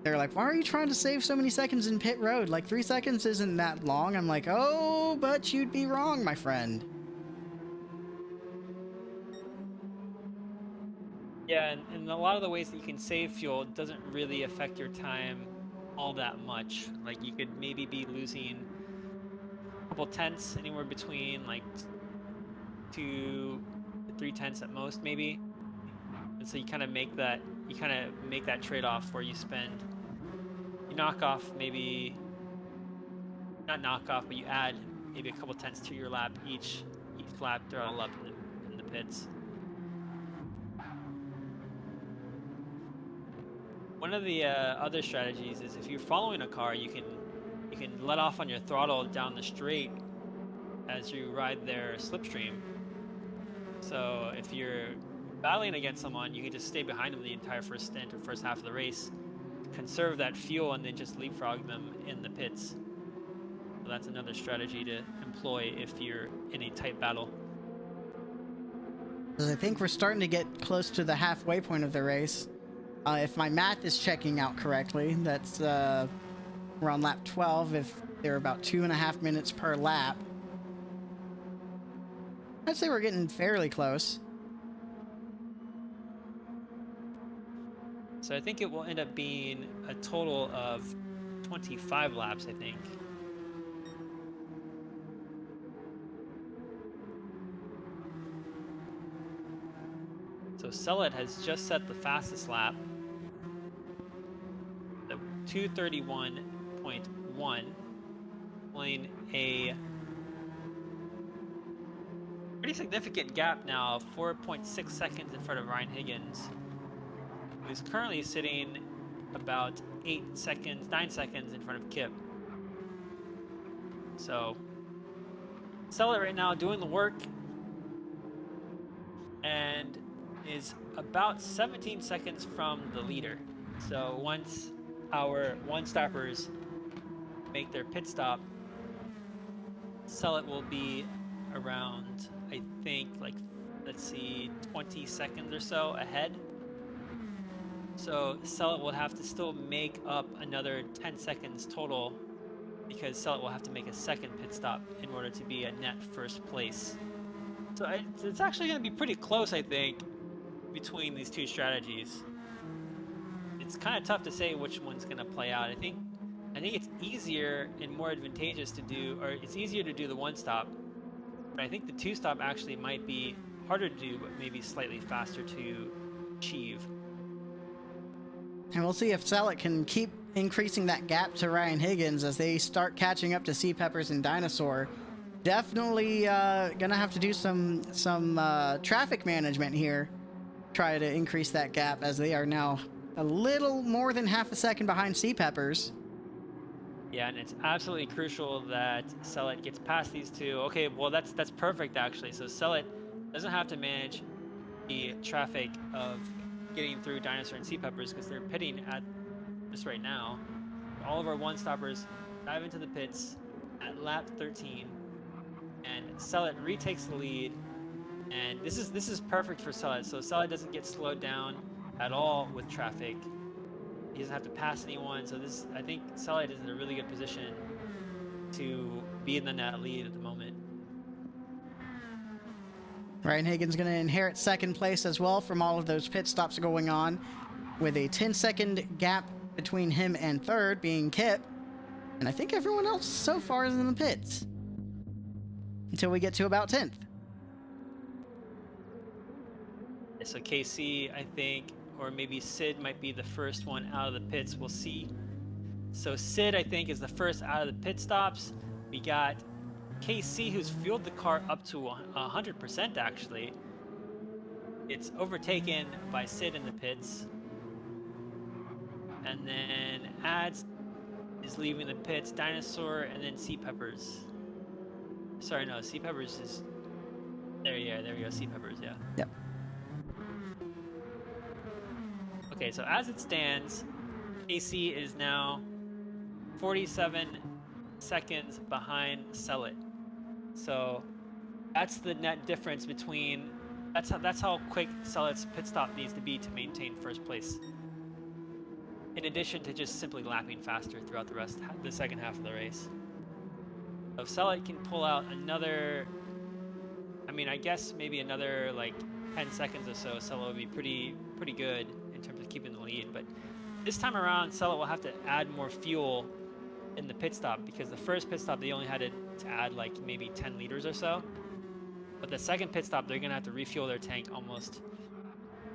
They're like, why are you trying to save so many seconds in pit road? Like 3 seconds isn't that long. I'm like, oh, but you'd be wrong, my friend. Yeah, and a lot of the ways that you can save fuel doesn't really affect your time all that much. Like you could maybe be losing a couple tenths, anywhere between like 2 to 3 tenths at most, maybe. And so you kind of make that trade-off where you knock off maybe, not knock off, but you add maybe a couple tenths to your lap each lap. They're all up in the pits. One of the other strategies is if you're following a car, you can let off on your throttle down the straight as you ride their slipstream. So if you're battling against someone, you can just stay behind them the entire first stint or first half of the race, conserve that fuel, and then just leapfrog them in the pits. So that's another strategy to employ if you're in a tight battle. 'Cause I think we're starting to get close to the halfway point of the race. If my math is checking out correctly, that's we're on lap 12. If they're about 2.5 minutes per lap, I'd say we're getting fairly close. So I think it will end up being a total of 25 laps, I think. So Sellet has just set the fastest lap, the 2:31.1, pulling a pretty significant gap now, 4.6 seconds in front of Ryan Higgins, who's currently sitting about 9 seconds in front of Kip. So Sellet right now doing the work and is about 17 seconds from the leader. So once our one-stoppers make their pit stop, Sellet will be around, I think, like, let's see, 20 seconds or so ahead. So Sellet will have to still make up another 10 seconds total, because Sellet will have to make a second pit stop in order to be a net first place. So it's actually going to be pretty close, I think, between these two strategies. It's kind of tough to say which one's going to play out. I think it's easier and more advantageous to do, or it's easier to do the one stop, but I think the two stop actually might be harder to do, but maybe slightly faster to achieve. And we'll see if Sellet can keep increasing that gap to Ryan Higgins as they start catching up to Sea Peppers and Dinosaur. Definitely gonna have to do some traffic management here. Try to increase that gap, as they are now a little more than half a second behind Sea Peppers. Yeah, and it's absolutely crucial that Sellet gets past these two. Okay, well that's perfect actually. So Sellet doesn't have to manage the traffic of getting through Dinosaur and Sea Peppers, because they're pitting at just right now. All of our one-stoppers dive into the pits at lap 13, and Sellet retakes the lead. And this is perfect for Sellet. So Sellet doesn't get slowed down at all with traffic. He doesn't have to pass anyone. So I think Sellet is in a really good position to be in the net lead at the moment. Ryan Higgins going to inherit second place as well from all of those pit stops going on, with a 10-second gap between him and third being Kip. And I think everyone else so far is in the pits until we get to about 10th. So KC, I think, or maybe Sid might be the first one out of the pits. We'll see. So Sid, I think, is the first out of the pit stops. We got KC, who's fueled the car up to 100% actually. It's overtaken by Sid in the pits. And then Ads is leaving the pits, Dinosaur, and then Sea Peppers. Sorry, no, Sea Peppers is... There we go, Sea Peppers, yeah. Yep. Okay, so as it stands, KC is now 47 seconds behind Sellet. So that's the net difference between... That's how quick Sellet's pit stop needs to be to maintain first place, in addition to just simply lapping faster throughout the second half of the race. So if Sellet can pull out another, I guess maybe another like 10 seconds or so, Sellet will be pretty good in terms of keeping the lead. But this time around, Sellet will have to add more fuel in the pit stop, because the first pit stop they only had to add like maybe 10 liters or so. But the second pit stop, they're gonna have to refuel their tank almost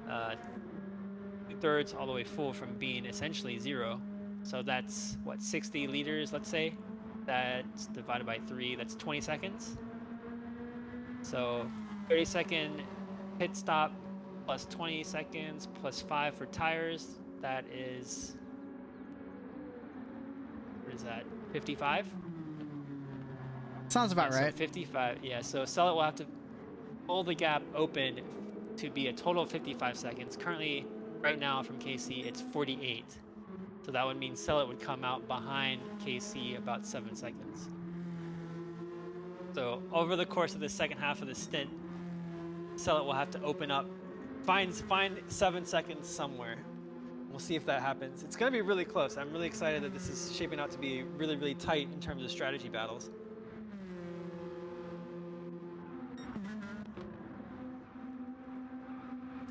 2/3 all the way full from being essentially zero. So that's what, 60 liters, let's say. That's divided by 3, that's 20 seconds. So 30-second pit stop plus 20 seconds plus 5 for tires, that is, what is that, 55? Sounds about Yeah, right. so 55, yeah. So Sellet will have to pull the gap open to be a total of 55 seconds. Currently, right now from KC, it's 48. So that would mean Sellet would come out behind KC about 7 seconds. So over the course of the second half of the stint, Sell It will have to open up, find 7 seconds somewhere. We'll see if that happens. It's going to be really close. I'm really excited that this is shaping out to be really, really tight in terms of strategy battles.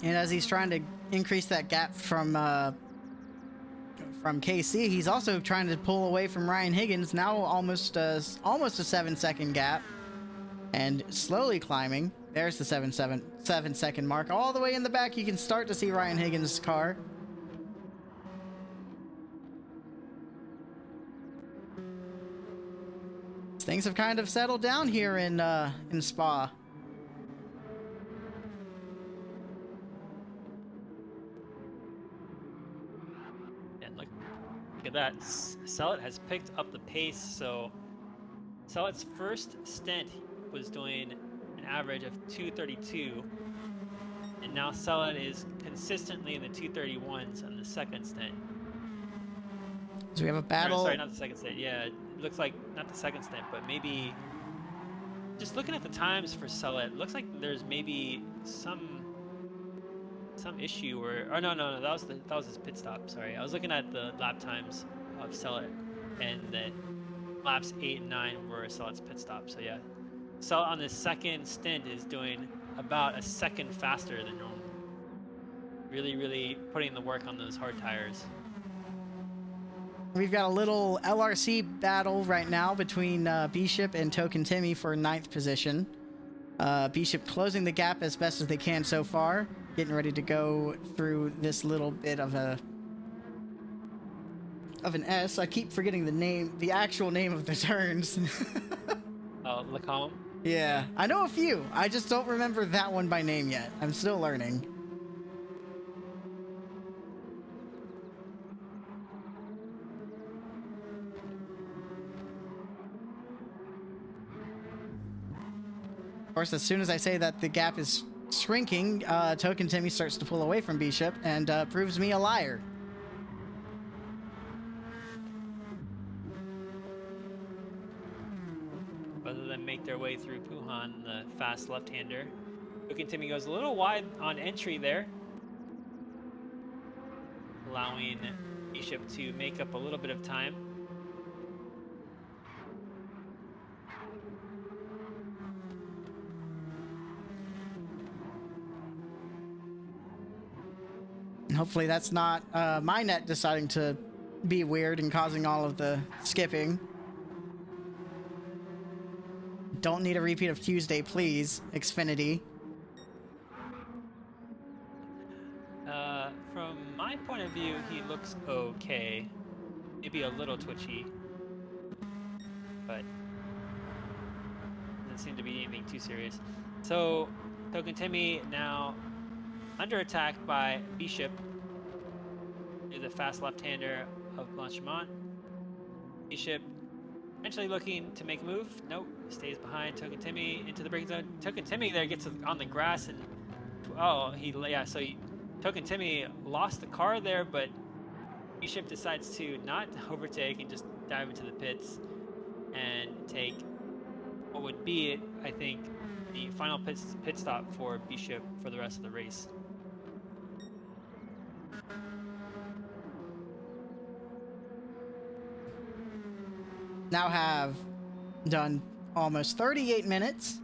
And as he's trying to increase that gap from KC, he's also trying to pull away from Ryan Higgins. Now almost a 7-second gap, and slowly climbing. There's the 7-second mark. All the way in the back, you can start to see Ryan Higgins' car. Things have kind of settled down here in Spa. And look at that. Sell It has picked up the pace. So Sell It's first stint was doing an average of 232, and now Sell It is consistently in the 231s on the second stint. So we have a battle. Sorry, not the second stint. Yeah, it looks like not the second stint, but maybe just looking at the times for Sell It, looks like there's maybe some issue where. Oh no, that was his pit stop. Sorry, I was looking at the lap times of Sell It, and that laps 8 and 9 were Sell It's pit stop. So yeah, Sell It on the second stint is doing about a second faster than normal. Really, really putting the work on those hard tires. We've got a little LRC battle right now between Bishop and Token Timmy for 9th position. Bishop closing the gap as best as they can so far. Getting ready to go through this little bit of an S. I keep forgetting the actual name of the turns. Oh, the column? Yeah, I know a few. I just don't remember that one by name yet. I'm still learning. Of course, as soon as I say that the gap is shrinking, Token Timmy starts to pull away from Bishop and proves me a liar. Rather than make their way through Puhan, the fast left-hander. Token Timmy goes a little wide on entry there, allowing Bishop to make up a little bit of time. Hopefully that's not my net deciding to be weird and causing all of the skipping. Don't need a repeat of Tuesday, please, Xfinity. From my point of view, he looks okay. Maybe a little twitchy, but doesn't seem to be anything too serious. So Token Timmy now under attack by Bishop, the fast left-hander of Blanchimont. Bishop eventually looking to make a move. Nope, stays behind Token Timmy into the braking zone. Token Timmy there gets on the grass and Token Timmy lost the car there, but Bishop decides to not overtake and just dive into the pits and take what would be, I think, the final pit stop for Bishop for the rest of the race. Now have done almost 38 minutes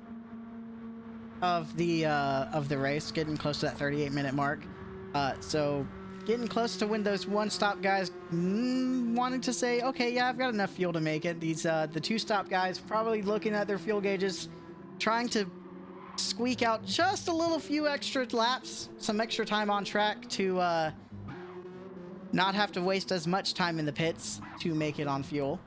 of the race, getting close to that 38-minute mark. So getting close to when those one-stop guys wanted to say, okay, yeah, I've got enough fuel to make it. These the two-stop guys probably looking at their fuel gauges, trying to squeak out just a little few extra laps, some extra time on track to not have to waste as much time in the pits to make it on fuel.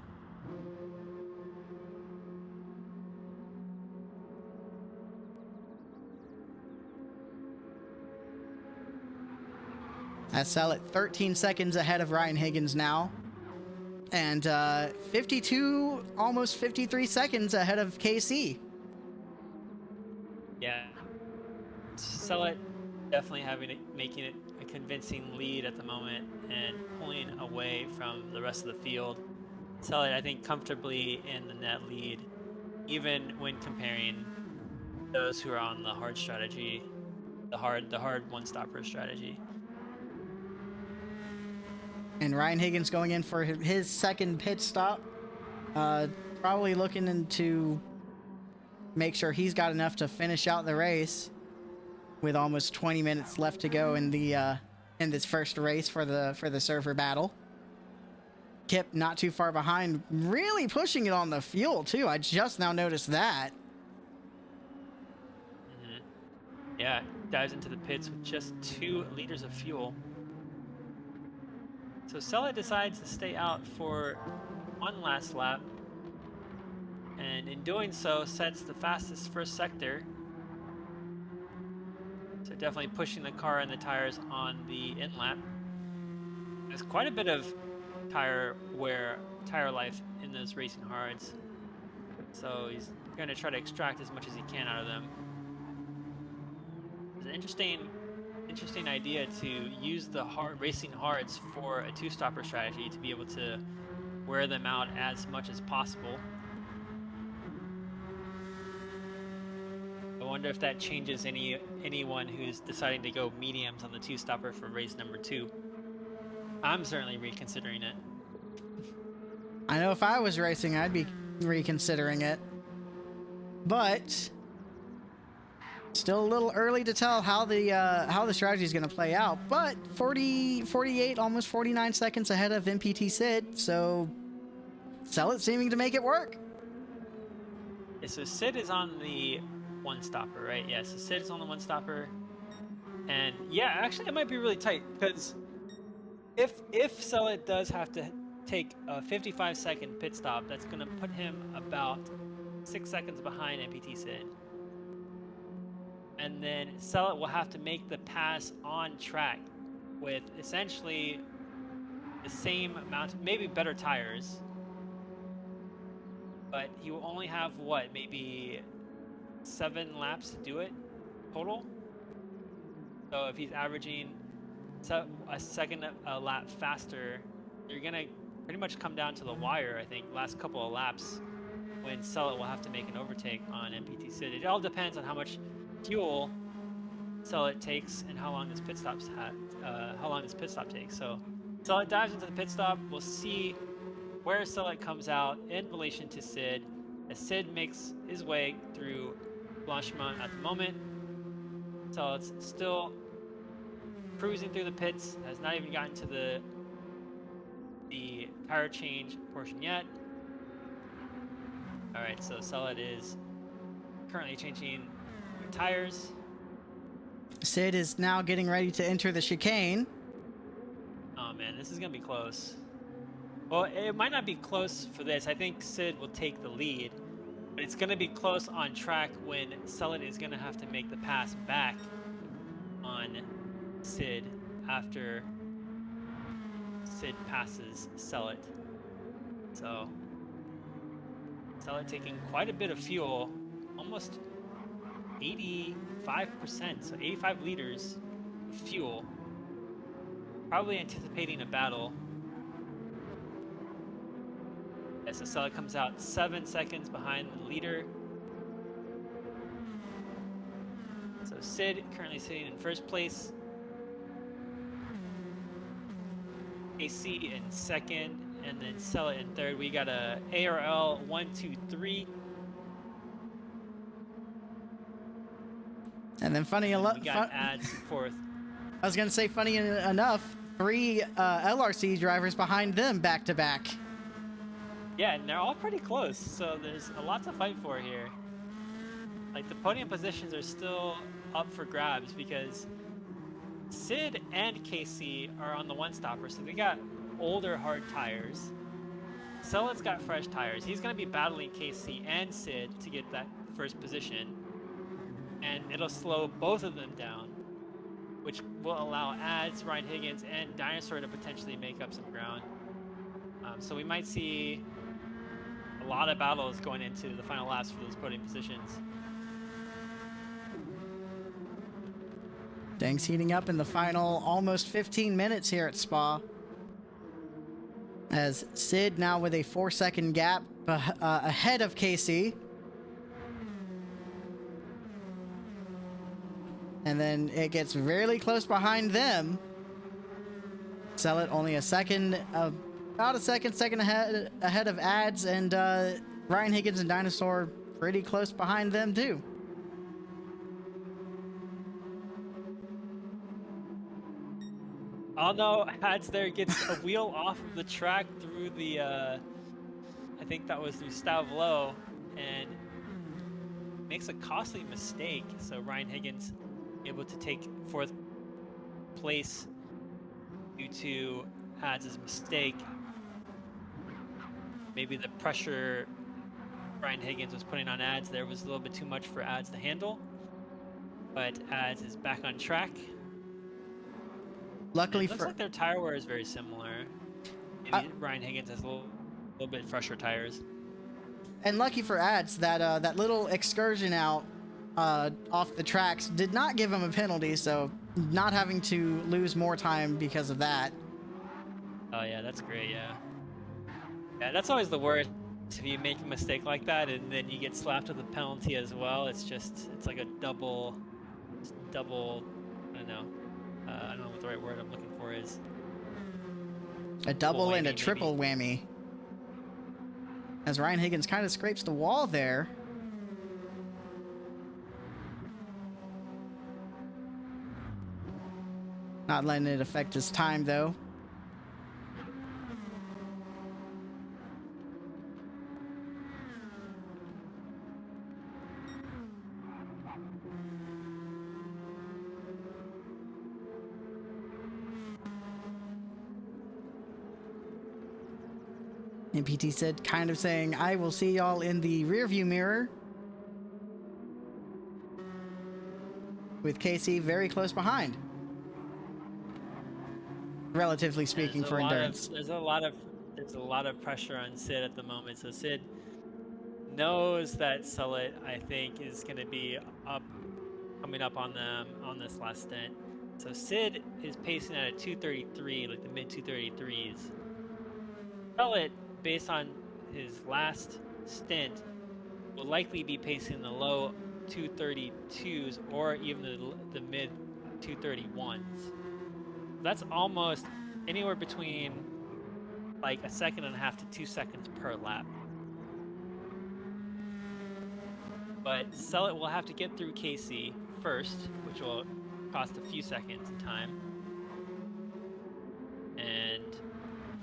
I sell it 13 seconds ahead of Ryan Higgins now. And 52, almost 53 seconds ahead of KC. Yeah. Sell It definitely making it a convincing lead at the moment and pulling away from the rest of the field. Sell It, I think, comfortably in the net lead, even when comparing those who are on the hard strategy, the hard one-stopper strategy. And Ryan Higgins going in for his second pit stop. Probably looking into make sure he's got enough to finish out the race with almost 20 minutes left to go in the in this first race for the server battle. Kip not too far behind, really pushing it on the fuel too. I just now noticed that. Yeah, dives into the pits with just 2 liters of fuel. So Sella decides to stay out for one last lap, and in doing so sets the fastest first sector. So definitely pushing the car and the tires on the in lap. There's quite a bit of tire life in those racing hards, so he's going to try to extract as much as he can out of them. It's an interesting idea to use the racing hards for a 2-stopper strategy to be able to wear them out as much as possible. I wonder if that changes anyone who's deciding to go mediums on the 2-stopper for race number 2. I'm certainly reconsidering it. I know if I was racing, I'd be reconsidering it. But still a little early to tell how the strategy is going to play out. But 48, almost 49 seconds ahead of MPT Sid, so Sell It seeming to make it work. Yeah, so Sid is on the 1-stopper, right? Yeah, so Sid is on the 1-stopper. And yeah, actually it might be really tight, because if Sell It does have to take a 55-second pit stop, that's going to put him about 6 seconds behind MPT Sid. And then Sell It will have to make the pass on track with essentially the same amount, maybe better tires, but he will only have what, maybe 7 laps to do it total. So if he's averaging a second a lap faster, you're gonna pretty much come down to the wire, I think, last couple of laps, when Sell It will have to make an overtake on MPT Sid. It all depends on how much fuel Sell It takes and how long this pit stop takes. So Sell It dives into the pit stop. We'll see where Sell It comes out in relation to Sid, as Sid makes his way through Blanchimont at the moment. Sell It's still cruising through the pits, has not even gotten to the tire change portion yet. All right, so Sell It is currently changing tires. Sid is now getting ready to enter the chicane. Oh man, this is gonna be close. Well, it might not be close for this. I think Sid will take the lead, but it's gonna be close on track when Sell It is gonna have to make the pass back on Sid after Sid passes Sell It. So Sell It taking quite a bit of fuel, almost 85%, so 85 liters of fuel. Probably anticipating a battle. Yeah, so Sell It comes out 7 seconds behind the leader. So Sid currently sitting in first place. AC in second, and then Sell It in third. We got a ARL 1, 2, 3. And then We got ads fourth. I was gonna say, funny enough, 3 LRC drivers behind them back to back. Yeah, and they're all pretty close, so there's a lot to fight for here. Like, the podium positions are still up for grabs because Sid and KC are on the 1-stopper, so they got older hard tires. Sell It's got fresh tires. He's going to be battling KC and Sid to get that first position, and it'll slow both of them down, which will allow Ads, Ryan Higgins, and Dinosaur to potentially make up some ground. So we might see a lot of battles going into the final laps for those podium positions. Things heating up in the final almost 15 minutes here at Spa. As Sid now with a 4-second gap ahead of KC. And then it gets really close behind them. Sell it only about a second ahead of Ads, and Ryan Higgins and Dinosaur pretty close behind them too. Although Ads there gets a wheel off of the track through the, I think that was through Stavlo, and makes a costly mistake. So Ryan Higgins able to take 4th place due to Ads' mistake. Maybe the pressure Ryan Higgins was putting on Ads there was a little bit too much for Ads to handle. But Ads is back on track. Luckily, it looks like their tire wear is very similar. Maybe Ryan Higgins has a little bit fresher tires. And lucky for Ads, that little excursion out off the tracks did not give him a penalty, so not having to lose more time because of that. Oh yeah, that's great. Yeah, that's always the worst. If you make a mistake like that and then you get slapped with a penalty as well, it's like a double. I don't know. I don't know what the right word I'm looking for is. A double and a triple whammy. As Ryan Higgins kind of scrapes the wall there. Not letting it affect his time, though. MPT said, kind of saying, I will see y'all in the rearview mirror. With KC very close behind. Relatively speaking, for endurance. There's a lot of pressure on Sid at the moment. So Sid knows that Sullet, I think, is going to be coming up on them on this last stint. So Sid is pacing at a 233, like the mid 233s. Sullet, based on his last stint, will likely be pacing the low 232s or even the mid 231s. That's almost anywhere between like 1.5 seconds to 2 seconds per lap. But Sullet will have to get through KC first, which will cost a few seconds in time. And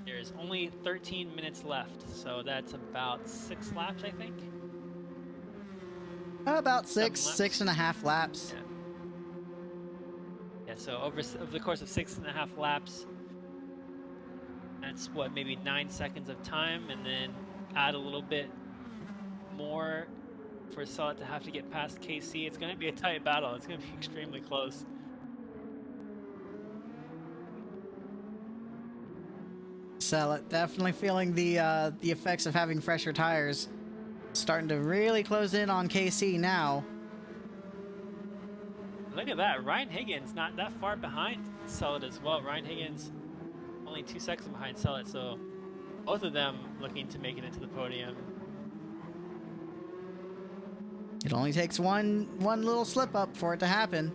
there's only 13 minutes left, so that's about 6 laps, I think. About 6.5 laps. Yeah, so over the course of 6.5 laps, that's what, maybe 9 seconds of time, and then add a little bit more for Sullet to have to get past KC. It's going to be a tight battle. It's going to be extremely close. Sullet definitely feeling the effects of having fresher tires. Starting to really close in on KC now. Look at that. Ryan Higgins not that far behind Sullet as well. Ryan Higgins only 2 seconds behind Sullet, so both of them looking to make it into the podium. It only takes one little slip up for it to happen.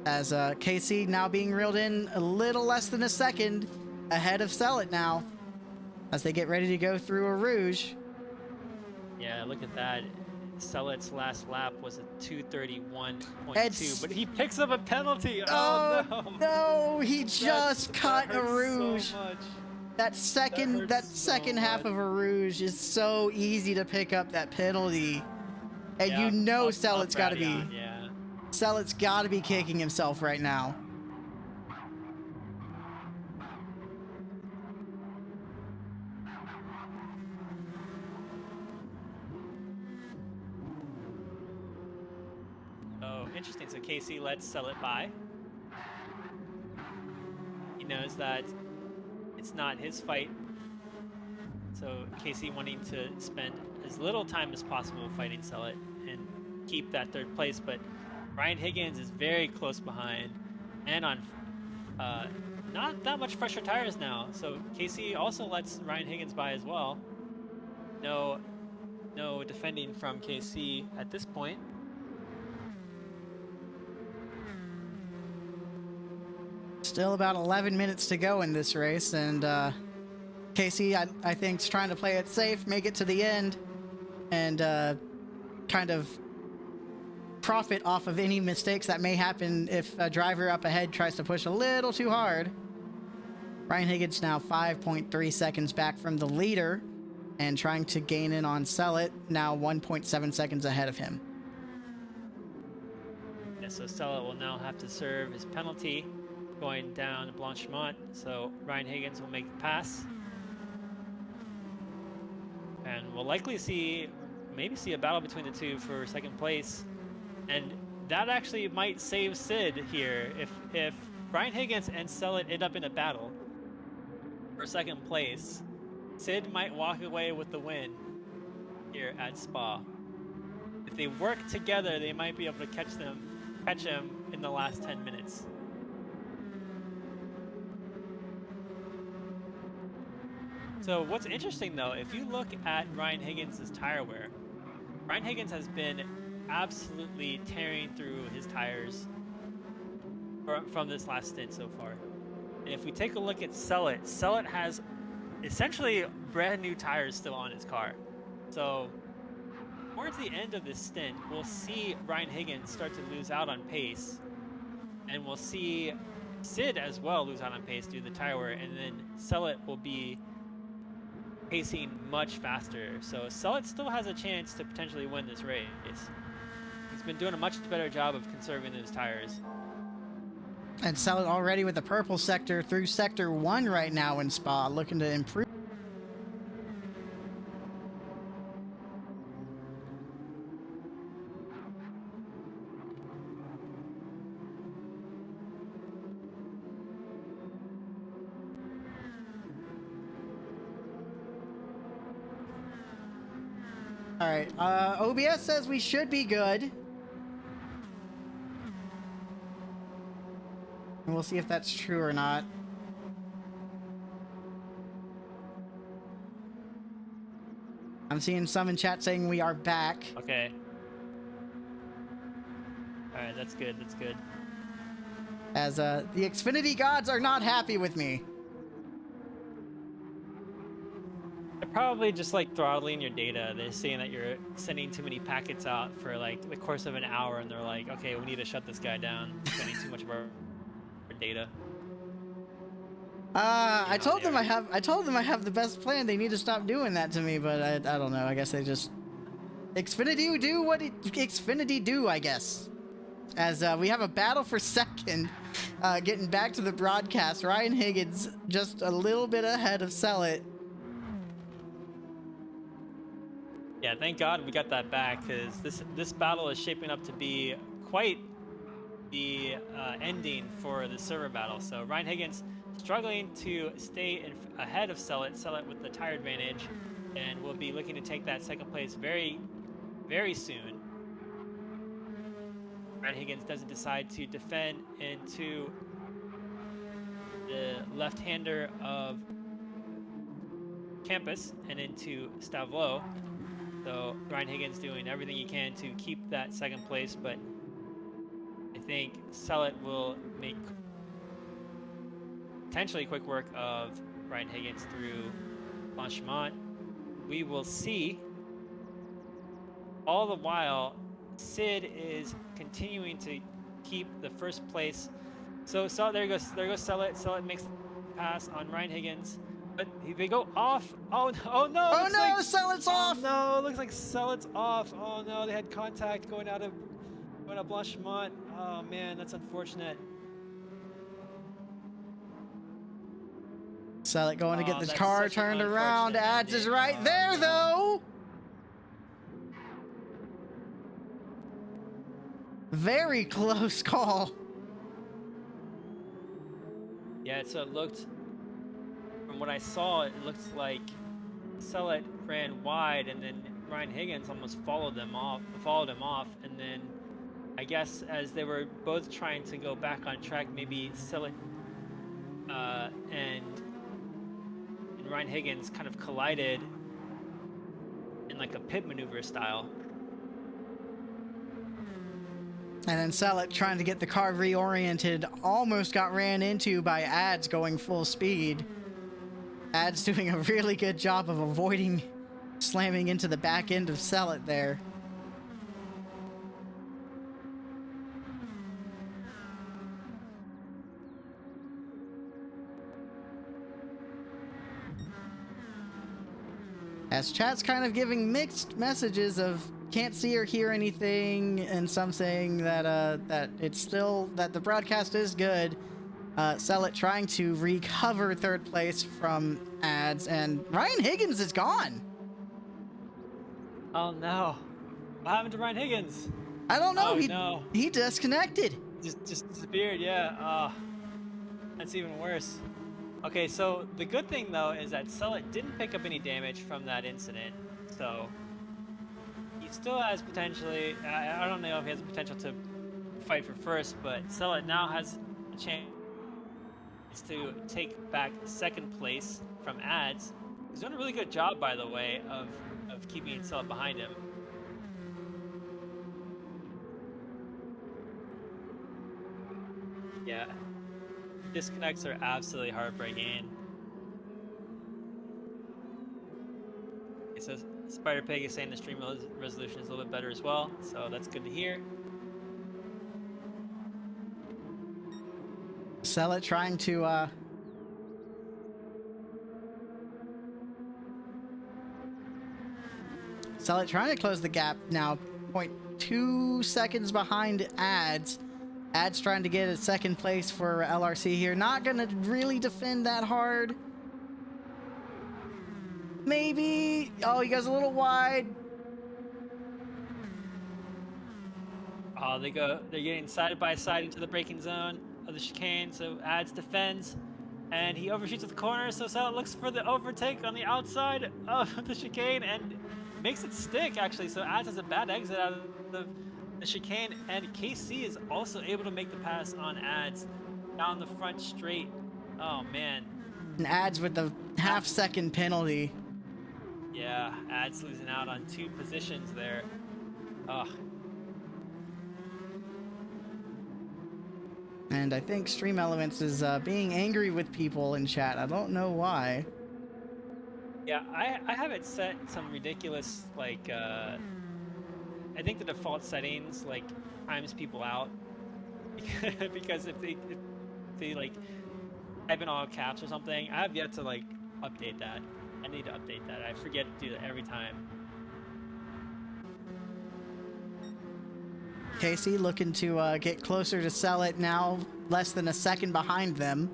As KC now being reeled in a little less than a second ahead of Sullet now, as they get ready to go through a Rouge. Yeah, look at that. Sullet's last lap was a 231.2, but he picks up a penalty. Oh no! No, he just cut a Rouge. So much. That second half of a Rouge is so easy to pick up that penalty, and Yeah, you know Sullet's got to be. Yeah. Sullet's got to be kicking himself right now. Oh, interesting. So KC lets Sullet by. He knows that it's not his fight. So KC wanting to spend as little time as possible fighting Sullet and keep that 3rd place. But Ryan Higgins is very close behind and on not that much fresher tires now. So KC also lets Ryan Higgins by as well. No defending from KC at this point. Still about 11 minutes to go in this race, and Casey, I think, is trying to play it safe, make it to the end, and kind of profit off of any mistakes that may happen if a driver up ahead tries to push a little too hard. Ryan Higgins now 5.3 seconds back from the leader and trying to gain in on Sellet, now 1.7 seconds ahead of him. Yeah, so Sellet will now have to serve his penalty going down Blanchimont, so Ryan Higgins will make the pass. And we'll likely maybe see a battle between the two for second place. And that actually might save Sid here. If Ryan Higgins and Sellet end up in a battle for second place, Sid might walk away with the win here at Spa. If they work together, they might be able to catch him in the last 10 minutes. So what's interesting though, if you look at Ryan Higgins' tire wear, Ryan Higgins has been absolutely tearing through his tires from this last stint so far. And if we take a look at Sellet has essentially brand new tires still on his car. So towards the end of this stint, we'll see Ryan Higgins start to lose out on pace, and we'll see Sid as well lose out on pace due to the tire wear, and then Sellet will be pacing much faster. So Sellet still has a chance to potentially win this race. He's been doing a much better job of conserving those tires. And Sellet already with the purple sector through sector 1 right now in Spa, looking to improve. All right, OBS says we should be good. And we'll see if that's true or not. I'm seeing some in chat saying we are back. Okay. All right, that's good. That's good. As the Xfinity gods are not happy with me. They're probably just like throttling your data. They're saying that you're sending too many packets out for like the course of an hour, and they're like, okay, we need to shut this guy down. He's spending too much of our data. I told them I have the best plan. They need to stop doing that to me, but I don't know. I guess they just Xfinity do what Xfinity do, I guess. As we have a battle for second, getting back to the broadcast. Ryan Higgins just a little bit ahead of Sellet. Yeah, thank God we got that back, because this battle is shaping up to be quite the ending for the server battle. So Ryan Higgins struggling to stay ahead of Sellet with the tire advantage, and will be looking to take that second place very, very soon. Ryan Higgins doesn't decide to defend into the left-hander of Campus and into Stavlo. So Ryan Higgins doing everything he can to keep that second place, but I think Sellet will make potentially quick work of Ryan Higgins through Blanchimont. We will see. All the while, Sid is continuing to keep the first place. So there goes Sellet. Sellet makes the pass on Ryan Higgins, but they go off. Oh no! Oh no! Sellet's off. No, it looks like Sellet's off. Oh no, they had contact going out of Blanchimont. Oh man, that's unfortunate. Sellet going to get this car turned around. Ads is right there though. Very close call. Yeah, so it looked, from what I saw, it looks like Sellet ran wide, and then Ryan Higgins almost followed him off, and then I guess as they were both trying to go back on track, maybe Sellet and Ryan Higgins kind of collided in like a pit maneuver style. And then Selleck trying to get the car reoriented, almost got ran into by Ads going full speed. Ads doing a really good job of avoiding slamming into the back end of Selleck there. As chat's kind of giving mixed messages of can't see or hear anything, and some saying that that it's still that the broadcast is good. Selleck trying to recover third place from Ads, and Ryan Higgins is gone. Oh no! What happened to Ryan Higgins? I don't know. Oh, he disconnected. Just disappeared. Yeah. That's even worse. Okay, so the good thing though is that Selleck didn't pick up any damage from that incident, so he still has potentially. I don't know if he has the potential to fight for first, but Selleck now has a chance to take back second place from Ads. He's doing a really good job, by the way, of keeping Selleck behind him. Yeah. Disconnects are absolutely heartbreaking. It says Spider Pig is saying the stream resolution is a little bit better as well, so that's good to hear. Selleck trying to Selleck trying to close the gap now, 0.2 seconds behind Ads. Ads trying to get a second place for LRC here. Not gonna really defend that hard. Maybe. Oh, he goes a little wide. Oh, they're getting side by side into the braking zone of the chicane, so Ads defends, and he overshoots at the corner, so Selleck looks for the overtake on the outside of the chicane and makes it stick, actually, so Ads has a bad exit out of the chicane, and KC is also able to make the pass on Ads down the front straight. Oh, man. And Ads with the half-second penalty. Yeah, Ads losing out on 2 positions there. Ugh. And I think Stream Elements is being angry with people in chat. I don't know why. Yeah, I have it set some ridiculous, like, I think the default settings, like, times people out. Because if they, like, type in all caps or something, I have yet to, like, update that. I need to update that. I forget to do that every time. Casey looking to get closer to Selleck now, less than a second behind them.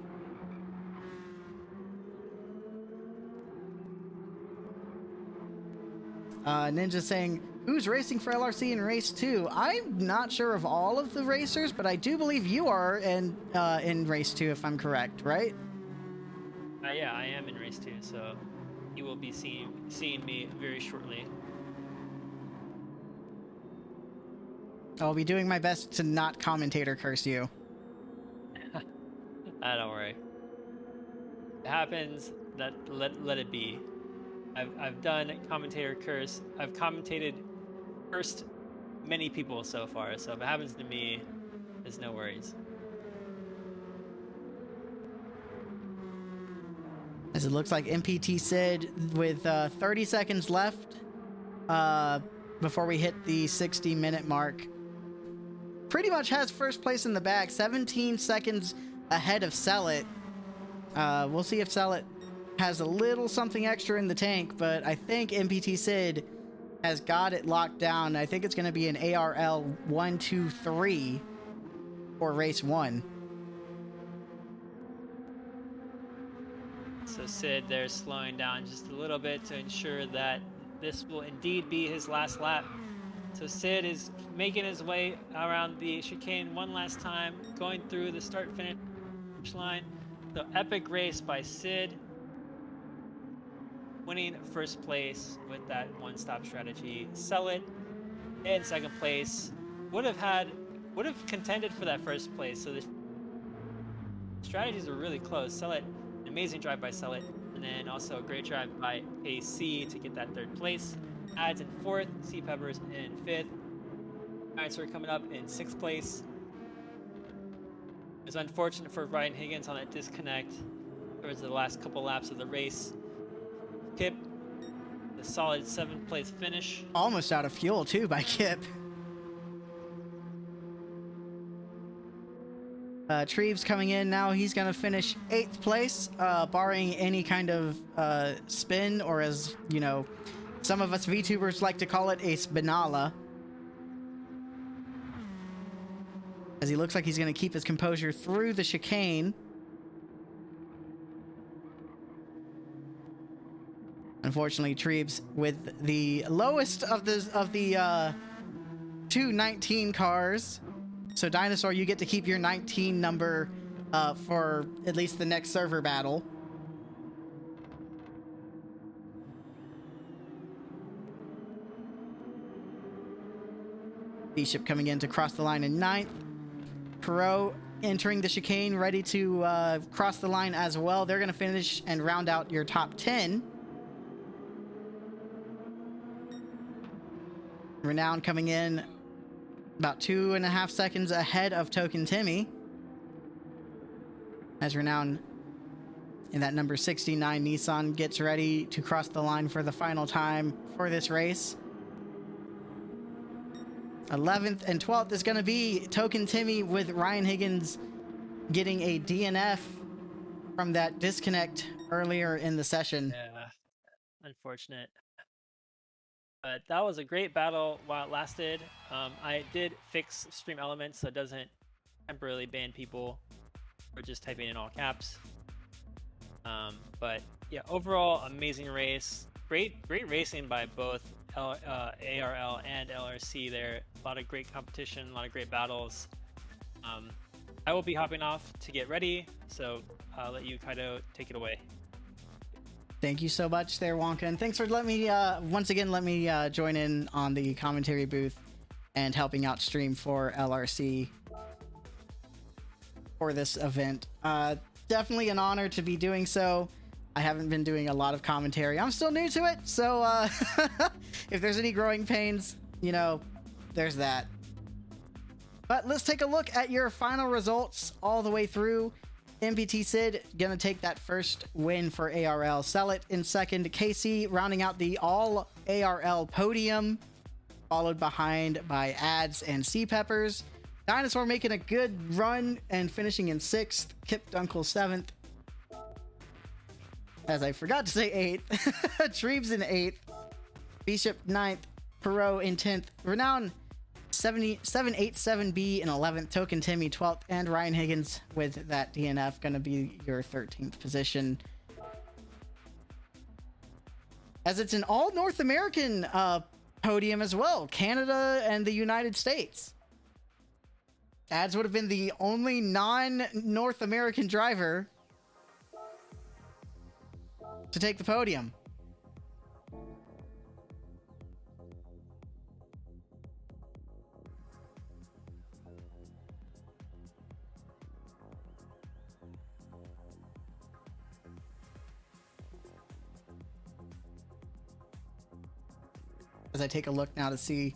Ninja saying, who's racing for LRC in race 2? I'm not sure of all of the racers, but I do believe you are in race 2, if I'm correct, right? Yeah, I am in race 2, so you will be seeing me very shortly. I'll be doing my best to not commentator curse you. Don't worry. It happens. Let it be. I've done commentator curse. I've cursed many people so far. So if it happens to me, there's no worries. As it looks like MPT Sid with 30 seconds left before we hit the 60-minute mark. Pretty much has first place in the bag, 17 seconds ahead of Selleck. We'll see if Selleck has a little something extra in the tank, but I think MPT Sid has got it locked down. I think it's going to be an ARL 1, 2, 3 for race 1. So Sid there slowing down just a little bit to ensure that this will indeed be his last lap. So Sid is making his way around the chicane one last time, going through the start-finish line. So epic race by Sid, winning first place with that one-stop strategy. Selleck in second place would have contended for that first place. So the strategies are really close. Selleck, an amazing drive by Selleck, and then also a great drive by AC to get that third place. Ads in fourth, Sea Peppers in fifth. Dinosaur coming up in 6th place. It's unfortunate for Ryan Higgins on that disconnect towards the last couple laps of the race. Kip, the solid 7th place finish. Almost out of fuel too by Kip. Treves coming in now. He's going to finish 8th place, barring any kind of spin, or as, you know, some of us VTubers like to call it, a spinala. As he looks like he's going to keep his composure through the chicane. Unfortunately, Treves with the lowest of the 2 19 cars. So Dinosaur, you get to keep your 19 number for at least the next server battle. Bishop coming in to cross the line in 9th. Perot entering the chicane, ready to cross the line as well. They're going to finish and round out your top 10. Renown coming in about 2.5 seconds ahead of Token Timmy. As Renown in that number 69 Nissan gets ready to cross the line for the final time for this race. 11th and 12th is going to be Token Timmy, with Ryan Higgins getting a DNF from that disconnect earlier in the session. Yeah, unfortunate. But that was a great battle while it lasted. I did fix stream elements so it doesn't temporarily ban people for just typing in all caps. But yeah, overall, amazing race. Great racing by both ARL and LRC there. A lot of great competition, a lot of great battles. I will be hopping off to get ready, so I'll let you, Kaido, take it away. Thank you so much there, Wonka, and thanks for letting me once again join in on the commentary booth and helping out stream for LRC for this event. Definitely an honor to be doing so. I haven't been doing a lot of commentary. I'm still new to it, so if there's any growing pains, you know, there's that. But let's take a look at your final results all the way through. MPT Sid gonna take that first win for ARL. Sell it in second. KC rounding out the all ARL podium, followed behind by Ads and Sea Peppers. Dinosaur making a good run and finishing in 6th. Kip Dunkel 7th. As I forgot to say 8th. Treves in 8th. Bishop 9th. Perot in 10th. Renown 787B in 11th. Token Timmy 12th. And Ryan Higgins with that DNF going to be your 13th position. As it's an all North American podium as well. Canada and the United States. Ads would have been the only non-North American driver to take the podium. As I take a look now to see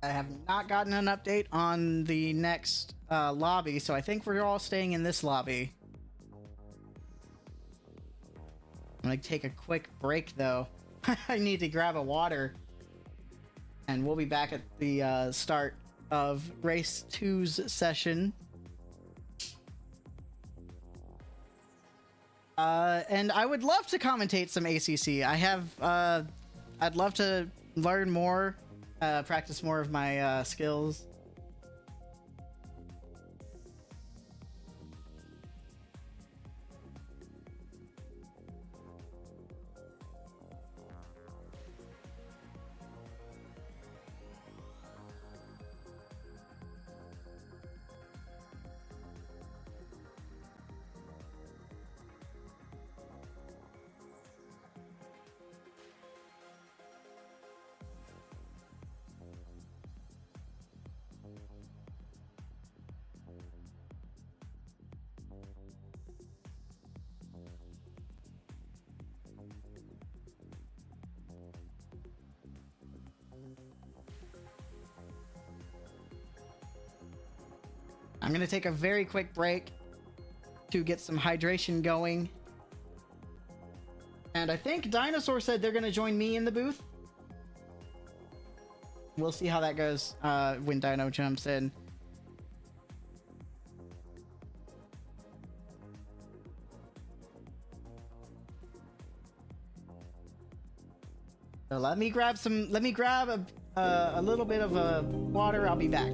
I have not gotten an update on the next lobby, so I think we're all staying in this lobby. I'm gonna take a quick break though. I need to grab a water, and we'll be back at the start of race 2's session. And I would love to commentate some ACC. I'd love to learn more, practice more of my skills. I'm gonna take a very quick break to get some hydration going. And I think Dinosaur said they're gonna join me in the booth. We'll see how that goes when Dino jumps in. So let me grab a little bit of water. I'll be back.